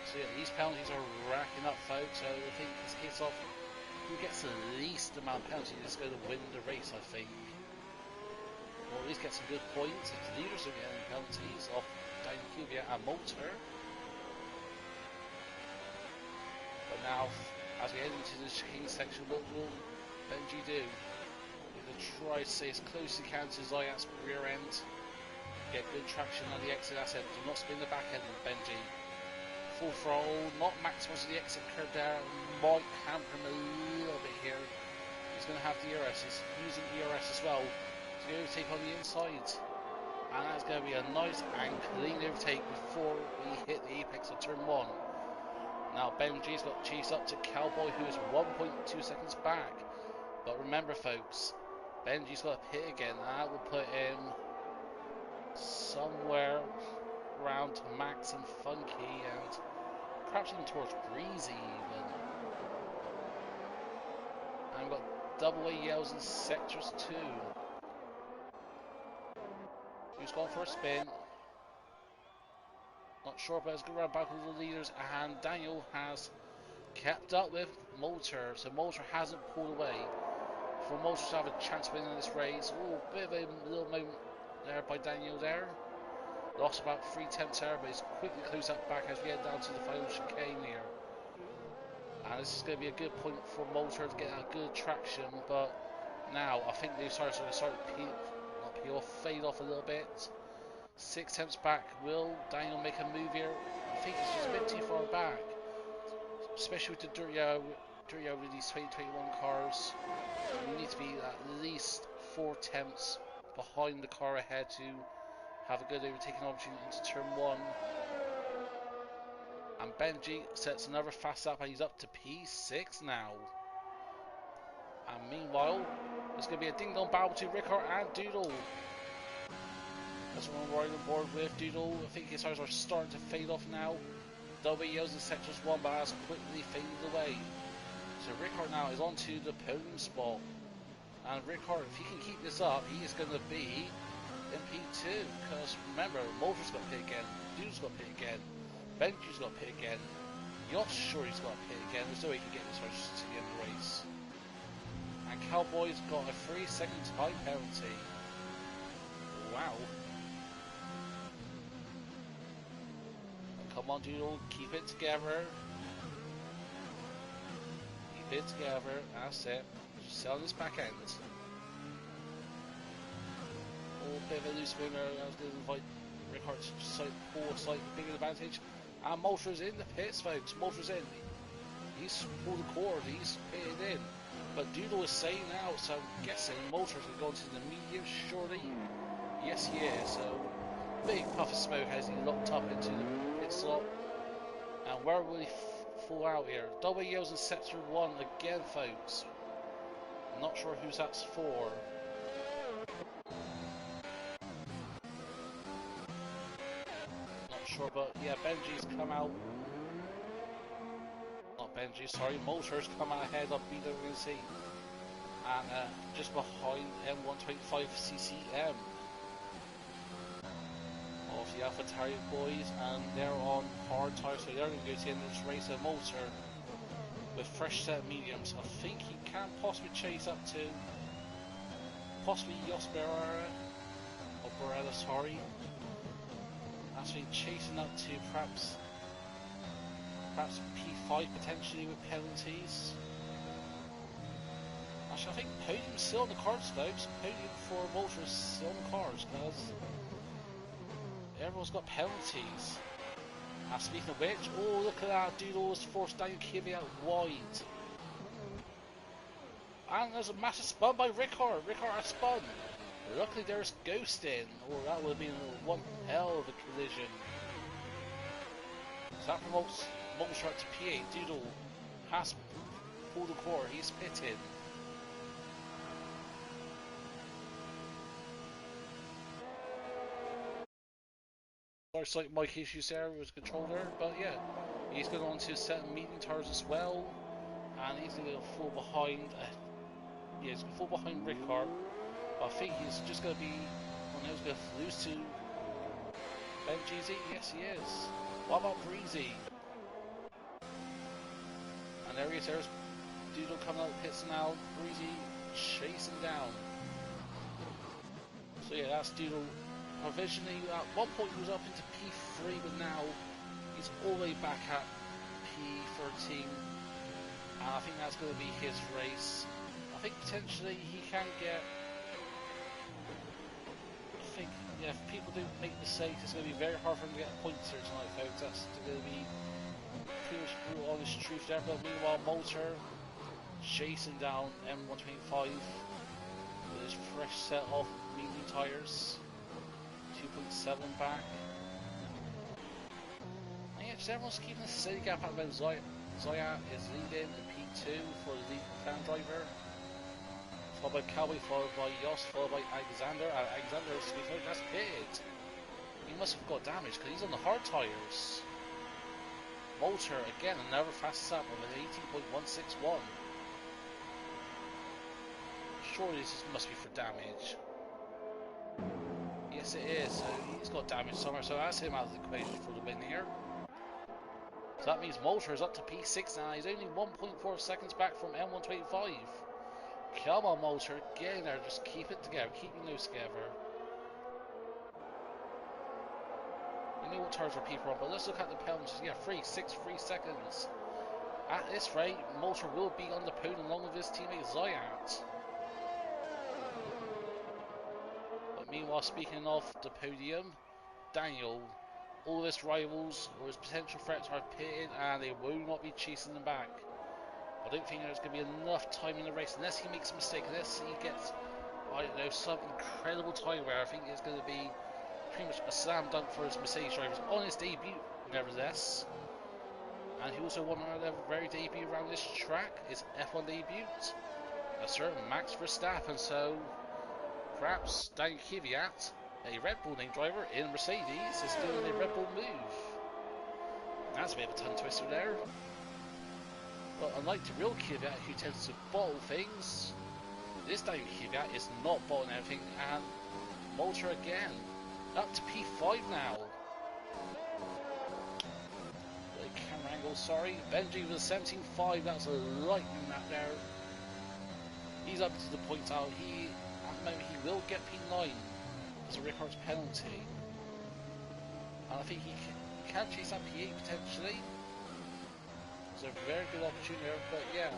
So yeah, these penalties are racking up, folks. So I think it's a case of who gets the least amount of penalties is going to win the race, I think. Or at least get some good points. If the leaders are getting penalties off Daniel Cubia and Moulter. But now, as we head into the chicane section, what will Benji do? He's going to try to stay as close as he can to Zayat's rear end. Get good traction on the exit asset. Do not spin the back end of Benji. Full throttle, not maximising the exit curve there. Might hamper him a little bit here. He's going to have the ERS. He's using ERS as well. To overtake on the inside, and that's going to be a nice and clean overtake before we hit the apex of turn 1. Now Benji's got chased up to Cowboy, who is 1.2 seconds back, but remember folks, Benji's got to pit again, and that will put him somewhere around Max and Funky, and perhaps even towards Breezy even. And we've got double A yells in sectors 2. He's gone for a spin. Not sure, but it's good round back with the leaders, and Daniel has kept up with Moulter, so Moulter hasn't pulled away. For Moulter to have a chance of winning this race, a bit of a little moment there by Daniel there. Lost about 3 tenths there, but he's quickly closed that back as we head down to the final chicane here. And this is going to be a good point for Moulter to get a good traction, but now I think these tires are going to start to fade off a little bit. 6 tenths back. Will Daniel make a move here? I think it's just a bit too far back, especially with the dirty with these 2021 cars. You need to be at least 4 tenths behind the car ahead to have a good overtaking opportunity into turn 1. And Benji sets another fast lap, and he's up to P6 now. And meanwhile, there's going to be a ding-dong battle between Rickard and Doodle. That's what I'm riding on board with. Doodle, I think his tires are starting to fade off now. Double yells in sectors 1, but has quickly faded away. So Rickard now is onto the podium spot. And Rickard, if he can keep this up, he is going to be in P2. Because remember, Moulter's got to pit again. Doodle's got to pit again. Benji's got to pit again. Yosh sure he's got to pit again. There's no way he can get this tires to the end of the race. And Cowboy's got a 3-second time penalty. Wow. Come on, Doodle, keep it together. Keep it together. That's it. Just sell this back end. A bit of a loose winner. I was going to invite Rickard to pull a slightly bigger advantage. And Moulter's in the pits, folks. Moulter's in. He's pulled the cord. He's pitted in. But Doodle is saying out, so I'm guessing Moulter's going to go into the medium shortly. Yes, he is. So, big puff of smoke as he locked up into the pit slot. And where will he fall out here? Double yells in sector 1 again, folks. I'm not sure who that's for. Not sure, but yeah, Benji's come out. Not Benji, sorry, Moulter's come out ahead of BWC. And just behind M125 CCM. Of the AlphaTauri boys, and they're on hard tyres, so they're going to go to the end of this race. A Moulter with fresh set of mediums. I think he can possibly chase up to possibly Jospera or Borella, sorry. That's been chasing up to perhaps perhaps P5 potentially with penalties. Actually, I think podium's still on the cards, folks. Podium for Walter is still on the cards because everyone's got penalties. And speaking of which, oh look at that, Doodle was forced down Kvyat wide. And there's a massive spun by Rickard. Rickard has spun. Luckily there's ghosting, or that would have been one hell of a collision. So that promotes Walter up to P8. Doodle has pulled the core, he's pitted. Sorry, slight mic issues there with the controller, but yeah, he's going on to set medium tires as well, and he's going to fall behind. Yeah, he's going to fall behind Rickard. I think he's just going to be. Oh no, he's going to lose to MGZ. Yes, he is. What about Breezy? And there he is. There's Doodle coming out of the pits now. Breezy chasing down. So yeah, that's Doodle. Provisionally, at one point he was up into P3, but now he's all the way back at P13, and I think that's going to be his race. I think potentially he can get. I think, yeah, if people do make mistakes, it's going to be very hard for him to get points here tonight, folks. That's going to be pretty much brutal honest truth there. But meanwhile, Moulter chasing down M125 with his fresh set of medium tyres. 2.7 back. And yeah, just everyone's keeping a steady gap at about Zoya is leading in P2 for the lead fan driver. Followed by Cowboy, followed by Yoss, followed by Alexander. And Alexander is that's pitted. He must have got damage because he's on the hard tyres. Moulter again, another fastest lap with an 18.161. Surely this must be for damage. Yes, it is. So he's got damage somewhere, so that's him out of the equation for the win here. So that means Moulter is up to P6 now. He's only 1.4 seconds back from M125. Come on, Moulter, get in there. Just keep it together. Keep your nose together. You know what tires are people on, but let's look at the penalties. Yeah, 3 seconds. At this rate, Moulter will be on the podium along with his teammate Zayat. Meanwhile, speaking of the podium, Daniel, all of his rivals or his potential threats are pitted and they will not be chasing them back. I don't think there's going to be enough time in the race unless he makes a mistake, unless he gets, I don't know, some incredible time where I think it's going to be pretty much a slam dunk for his Mercedes drivers on his debut, nevertheless. And he also won another very debut around this track, his F1 debut, a certain Max Verstappen, so perhaps Dan Kvyat, a Red Bull named driver in Mercedes, is doing a Red Bull move. That's a bit of a tongue twister there. But unlike the real Kvyat, who tends to bottle things, this Dan Kvyat is not bottling everything, and Moulter again, up to P5 now. The camera angle, sorry. Benji with a 17.5, that's a lightning that there. He's up to the point out. He will get P9 as a Rickard's penalty, and I think he can chase that P8 potentially. It's a very good opportunity there, but yeah.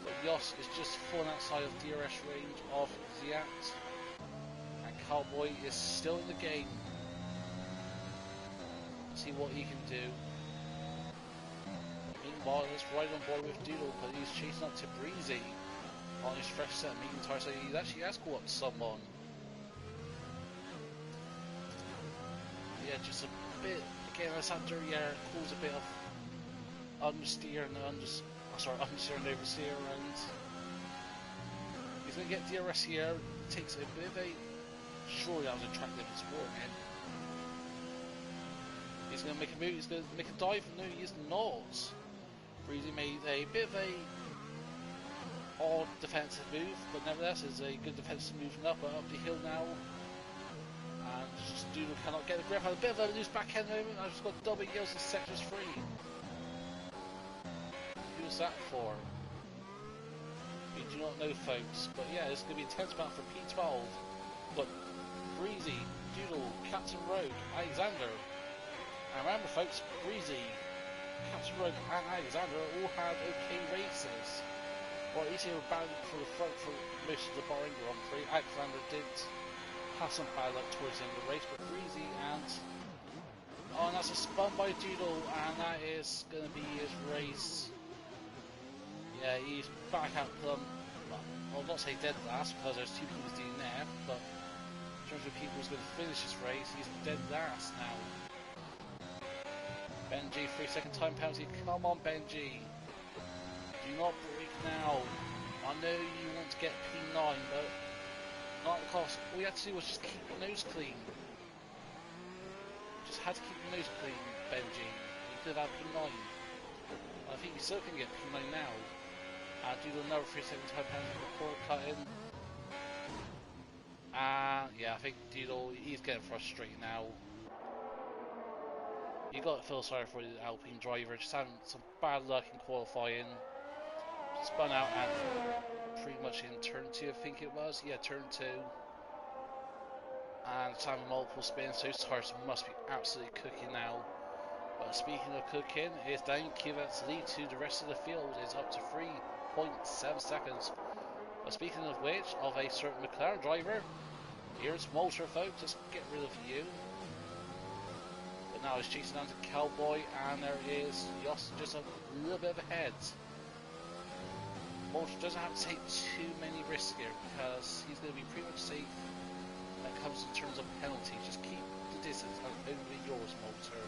But Yoss is just falling outside of DRS range of Ziat, and Cowboy is still in the game. Let's see what he can do. Meanwhile, let's ride on board with Doodle, but he's chasing up to Breezy on his fresh set of medium tires, so he actually has caught up to someone. Yeah, just a bit, again, Alexander, yeah, caused a bit of understeer and understeer and oversteer, and he's going to get DRS here. It takes a bit of a, surely that was a track limits warning. He's going to make a move, he's going to make a dive, no he is not. Breezy made a bit of a odd defensive move, but nevertheless is a good defensive move up the hill now. And just Doodle cannot get the grip. Had a bit of a loose backhand moment. I've just got double yells in sectors 3. Who was that for? We do not know, folks. But yeah, it's going to be a intense battle for P12. But Breezy, Doodle, Captain Road, Alexander. And remember, folks, Breezy Captain Rogue and Alexander all had okay races. Well, at least they were bound for the front for most of the Bahrain Grand Prix. Alexander did have some bad luck towards the end of the race, but Freezy and... Oh, and that's a spun by Doodle, and that is going to be his race. Yeah, he's back at them. Well, I'll not say dead last, because there's two people doing there, but in terms of people who's going to finish this race, he's dead last now. Benji, 3 second time penalty. Come on, Benji. Do not break now. I know you want to get P9, but not because all you had to do was just keep your nose clean. Just had to keep your nose clean, Benji. You could have had P9. I think you still can get P9 now. Do another 3 second time penalty before cutting. Yeah, I think Doodle, he's getting frustrated now. You got to feel sorry for the Alpine driver, just having some bad luck in qualifying. Spun out at pretty much in turn 2, I think it was. Yeah, turn 2. And it's having multiple spins, so his tires must be absolutely cooking now. But speaking of cooking, it's down Kvyat's lead to the rest of the field is up to 3.7 seconds. But speaking of which, of a certain McLaren driver, here's Moulter, folks. Let's get rid of you. But now he's chasing down to Cowboy, and there is Yoss just a little bit ahead. Moulter doesn't have to take too many risks here because he's going to be pretty much safe when it comes in terms of penalties. Just keep the distance and only yours, Moulter.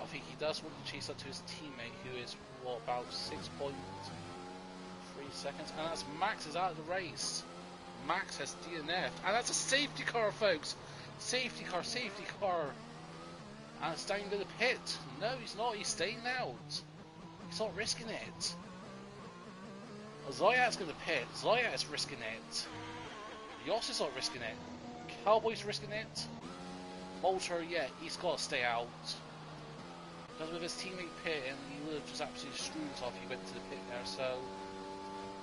I think he does want to chase up to his teammate, who is, what, about 6.3 seconds, and that's Max is out of the race. Max has DNF'd, and that's a safety car, folks. Safety car, safety car. And it's down to the pit. No, he's not. He's staying out. He's not risking it. Zayat's going to pit. Zayat's risking it. Yoss is not risking it. Cowboy's risking it. Moulter, yeah, he's got to stay out. Because with his teammate pitting, he would have just absolutely screwed himself if he went to the pit there, so...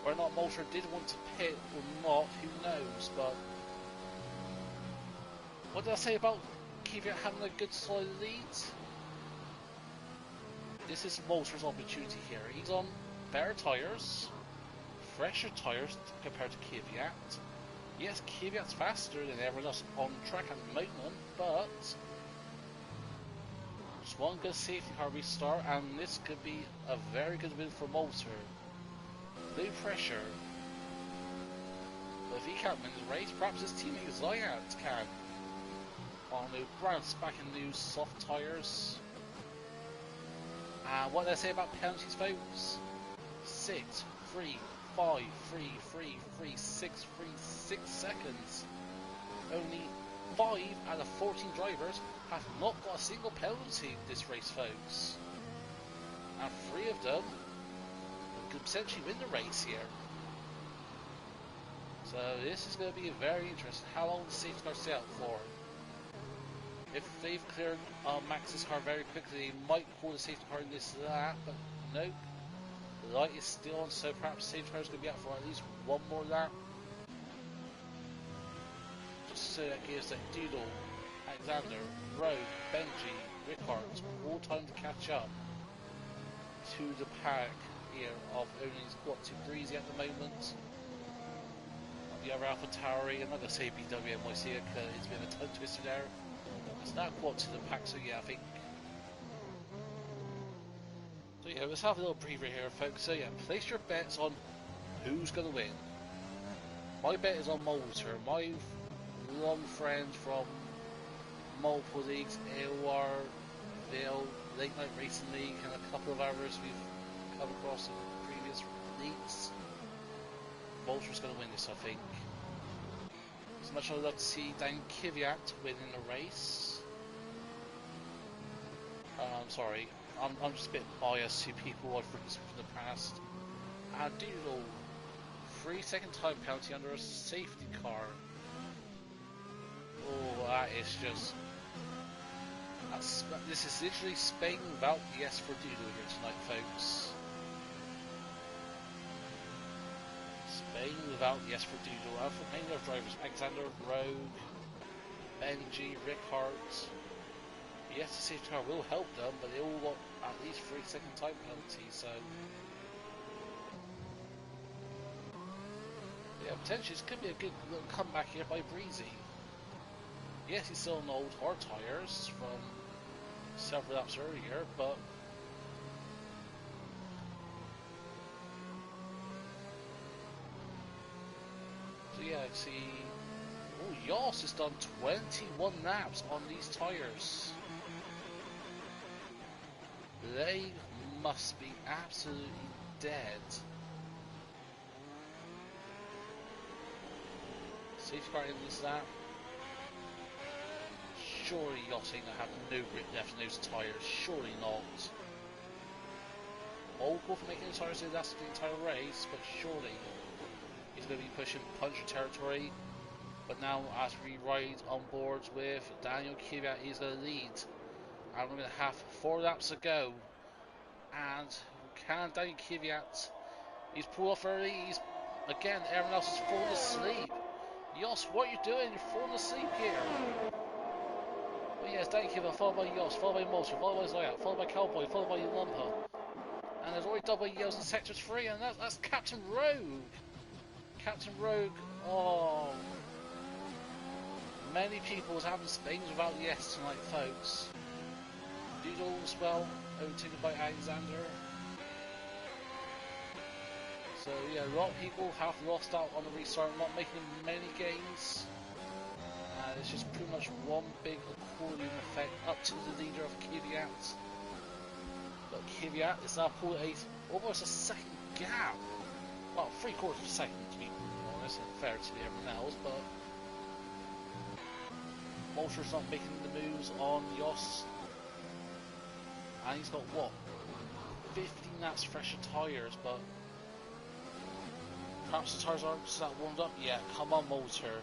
Whether or not Moulter did want to pit or not, who knows, but... What did I say about Kvyat having a good solid lead? This is Moulter's opportunity here. He's on better tyres, fresher tyres compared to Kvyat. Yes, Kvyat's faster than everyone else on track at the moment, but... Just one good safety car restart, and this could be a very good win for Moulter. No pressure. But if he can't win his race, perhaps his teammate Zayat can. Oh no, Grant's back in new soft tyres. And what did I say about penalties, folks? 6, 3, 5, 3, 3, 3, 6, 3, 6 seconds. Only 5 out of 14 drivers have not got a single penalty this race, folks. And 3 of them could potentially win the race here. So this is going to be very interesting. How long the safety car stay out for? If they've cleared Max's car very quickly, they might call the safety car in this lap, but nope. The light is still on, so perhaps the safety car is going to be out for at least one more lap. Just so that gives that Doodle, Alexander, Rogue, Benji, Rickard all time to catch up to the pack here of only what, 2 Breezy at the moment. The other Alpha Tauri, I'm not going to say BWMYC because it's been a tongue twister there. It's now quad to the pack, so yeah, I think. So yeah, let's have a little breather here, folks. So yeah, place your bets on who's going to win. My bet is on Moulter. My long friend from multiple leagues, AOR, Vale, Late Night Racing League, and a couple of others we've come across in previous leagues. Moulter's going to win this, I think. As much as I'd love to see Dan Kvyat winning the race. I'm sorry, I'm just a bit biased to people I've written from the past. Doodle, 3 second time penalty under a safety car. Oh, that is just... this is literally Spain without the S for Doodle here tonight, folks. Spain without the S for Doodle. And for many of drivers, Alexander, Rogue, Benji, Rickard. Yes, the safety car will help them, but they all got at least 3-second time penalty, so yeah, potentially this could be a good little comeback here by Breezy. Yes, he's still on old hard tyres from several laps earlier, but so yeah, I see. Oh, Yoss has done 21 laps on these tyres. They must be absolutely dead. Safety car in this lap. Surely Yoss ain't gonna have no grip left in those tyres. Surely not. All go for making the tyres last the entire race, but surely he's going to be pushing puncher territory. But now, as we ride on board with Daniel Kvyat, he's going to lead. And we're going to have 4 laps to go. And can Daniel Kvyat? He's pulled off early. He's again. Everyone else is falling asleep. Yoss, what are you doing? You're falling asleep here. But yes, Daniel Kvyat followed by Yoss, followed by Motor, followed by Zayat, followed by Cowboy, followed by Lumpa. And there's already double yells in sectors 3, and that's Captain Rogue. Captain Rogue. Oh. Many people was having Spain without the S tonight, folks. Doodle as well, overtaken by Alexander. So yeah, a lot of people have lost out on the restart, not making many gains. It's just pretty much one big accordion effect up to the leader of Kvyat. But Kvyat is now pulled almost a second gap. Well, 3/4 of a second to be honest, and fair to everyone else, but Motor's not making the moves on Yoss. And he's got what? 15 laps fresher tyres, but perhaps the tyres aren't just that warmed up yet. Come on, Motor.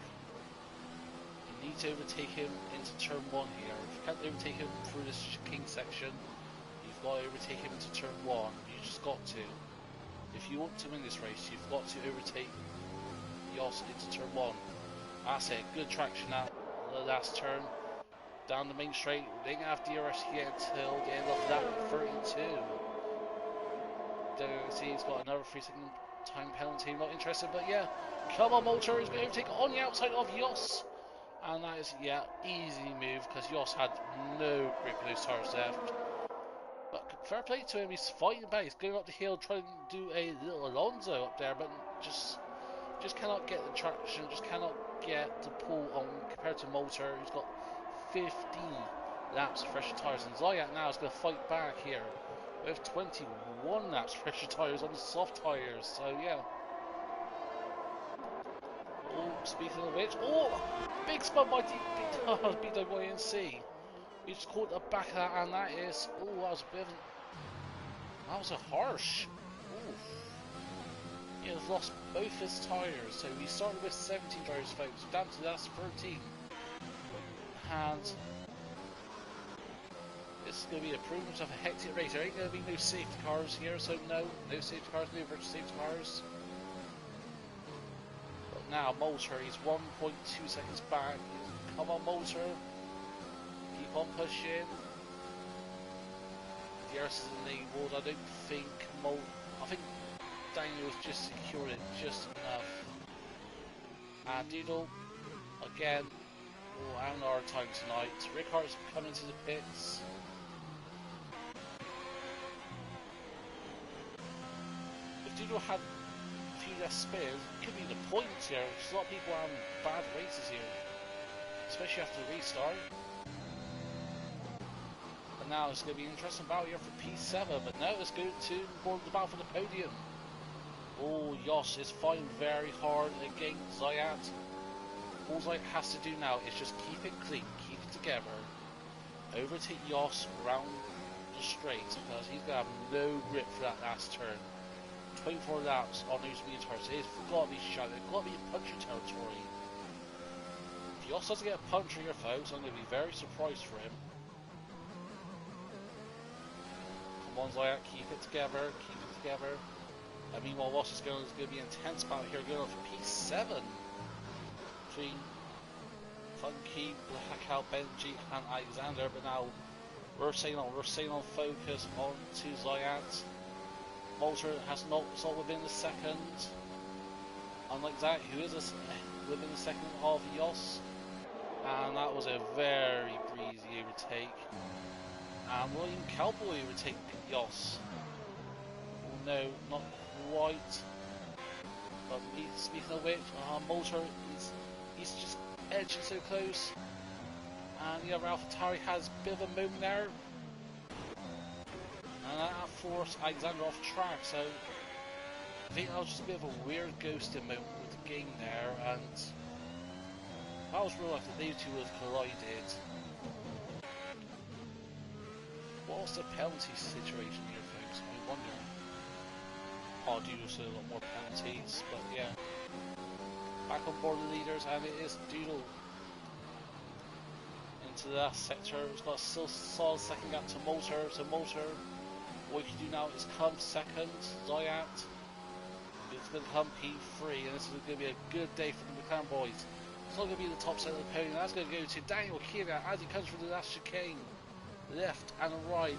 You need to overtake him into turn 1 here. If you can't overtake him through this chicane section, you've got to overtake him into turn 1. You just got to. If you want to win this race, you've got to overtake Yoss into turn 1. That's it. Good traction at the last turn. Down the main straight. They can have DRS here until the end of lap 32. There you see he's got another 3-second time penalty. Not interested, but yeah. Come on, Motor. He's going to overtake on the outside of Yoss. And that is, yeah, easy move because Yoss had no grip on those tyres left. But fair play to him, he's fighting back, he's going up the hill trying to do a little Alonso up there, but just cannot get the traction, just cannot get the pull on compared to Motor, who's got 15 laps of fresher tyres. And Zayat now is going to fight back here with 21 laps fresher tyres on the soft tyres, so yeah. Oh, speaking of which, oh, big spun by BWYNC. He just caught the back of that, and that is, oh, that was a bit of that was a harsh. Ooh. He has lost both his tyres, so we started with 17 drivers, folks, down to the last 13. And this is going to be a pretty much of a hectic race. There ain't going to be no safety cars here, so no safety cars, no virtual safety cars. Now Motor, he's 1.2 seconds back. Come on, Motor. Keep on pushing. DRS is enabled. I don't think I think Daniel's just secured it just enough. And Doodle, again. Oh, having a hard time tonight. Rickard's coming to the pits. If Doodle had less spares, could be the points here. There's a lot of people having bad races here, especially after the restart. And now it's going to be an interesting battle here for P7, but now let's go to the battle for the podium. Oh, Yoss is fighting very hard against Zayat. All Zayat has to do now is just keep it clean, keep it together, overtake Yoss around the straight, because he's going to have no grip for that last turn. 24 laps on those medium tyres. It's got to be shut. It's got to be puncher territory. If Yoss doesn't get a puncher here, folks, I'm going to be very surprised for him. Come on, Zayat, keep it together. Keep it together. And meanwhile, Yoss is going to be an intense battle here, going on for P7 between Funky, Blackout, Benji, and Alexander. But now We're staying on focus on to Zayat. Motor has not sold within a second. Unlike that, who is within a second of Yos. And that was a very breezy overtake. And William Cowboy overtake Yos. No, not quite. But speaking of which, Motor he's just edging so close. And yeah, AlphaTauri has a bit of a moment there. And that forced Alexander off track, so I think that was just a bit of a weird ghosting moment with the game there, and that was real life that they two would have collided. What's the penalty situation here, folks? I wonder. Oh, Doodle's a lot more penalties, but yeah. Back on board the leaders, and it is Doodle into that sector. It's got a still solid second gap to Motor. So Motor, what you can do now is come second. Zayat is going to come P3, and this is going to be a good day for the McLaren boys. It's not going to be the top side of the podium. That's going to go to Daniel Kvyat as he comes through the last chicane. Left and right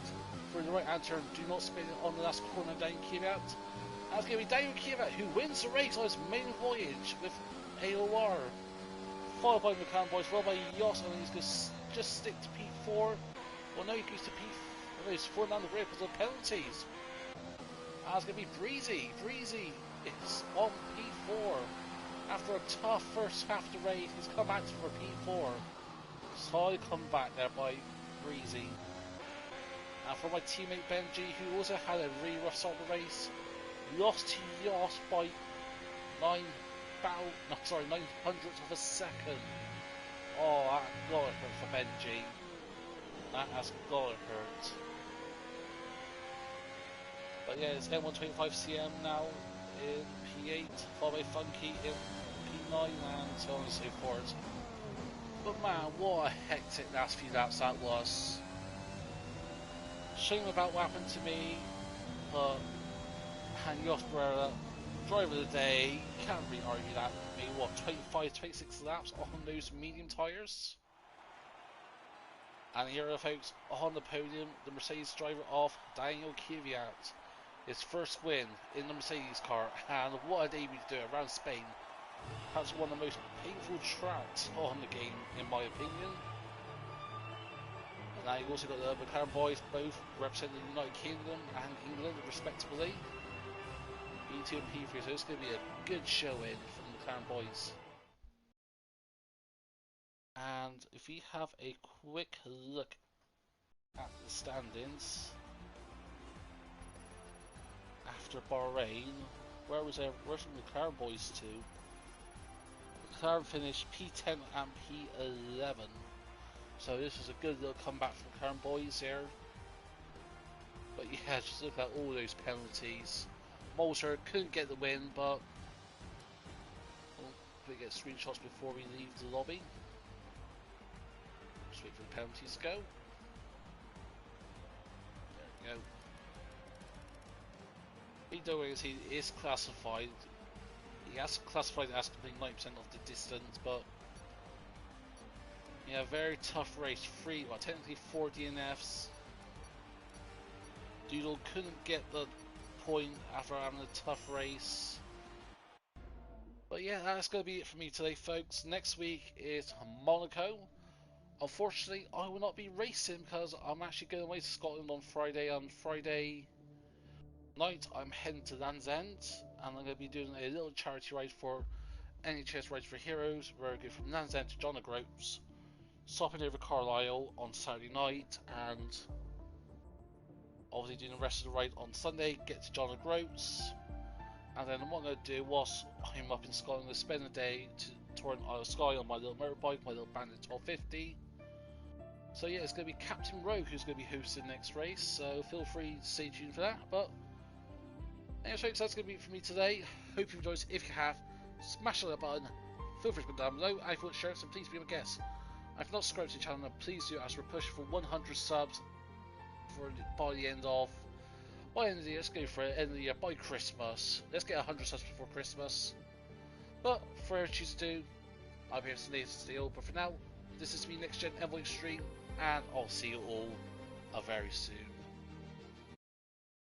for the right hand turn. Do not spin it on the last corner, Daniel Kvyat. That's going to be Daniel Kvyat who wins the race on his main voyage with AOR. Followed by McLaren boys, followed by Yos, and he's going to just stick to P4. Well, no, he goes to P4. He's falling down the grid because of penalties. That's going to be Breezy. Breezy is on P4. After a tough first half of the race, he's come back for P4. Solid comeback there by Breezy. And for my teammate Benji, who also had a really rough start of the race, lost to Yos by 9 hundredths of a second. Oh, that gotta hurt for Benji. That has gotta hurt. But yeah, it's N125cm now in P8, followed by Funky in P9 and so on and so forth. But man, what a hectic last few laps that was. Shame about what happened to me, but Yos Barrera, driver of the day, can't really argue that. Maybe what, 26 laps on those medium tyres? And here are folks on the podium, the Mercedes driver of Daniel Kvyat. His first win in the Mercedes car, and what a day we do around Spain. Perhaps one of the most painful tracks on the game, in my opinion. And now you've also got the McLaren boys, both representing the United Kingdom and England, respectively. P2 and P3, so it's going to be a good show-in from the McLaren boys. And if we have a quick look at the standings after Bahrain, where's the McLaren boys to? McLaren finished P10 and P11, so this is a good little comeback for McLaren boys here. But yeah, just look at all those penalties. Motor couldn't get the win, but we get screenshots before we leave the lobby. Just wait for the penalties to go. There we go. He is classified. He has classified as completing 90% of the distance, but yeah, very tough race. Technically 4 DNFs. Doodle couldn't get the point after having a tough race. But yeah, that's going to be it for me today, folks. Next week is Monaco. Unfortunately, I will not be racing because I'm actually going away to Scotland on Friday. On Friday night, I'm heading to Land's End, and I'm going to be doing a little charity ride for NHS Rides for Heroes, where I go from Land's End to John O'Groats, stopping over Carlisle on Saturday night, and obviously doing the rest of the ride on Sunday, get to John O'Groats, and then what I'm going to do whilst I'm up in Scotland is spend the day touring Isle of Skye on my little motorbike, my little Bandit 1250. So yeah, it's going to be Captain Rogue who's going to be hosting next race, so feel free to stay tuned for that. But anyway, folks, that's going to be it for me today. Hope you've enjoyed. If you have, smash the like button, feel free to put down below. I thought share it, and please be my guest. If not subscribed to the channel, please do, as we're pushing for 100 subs by the end of the year. Let's go for it, end of the year, by Christmas. Let's get 100 subs before Christmas. But for whatever you choose to do, I'm here to stay. But for now, this is me, Next Gen Envoy Extreme, and I'll see you all very soon.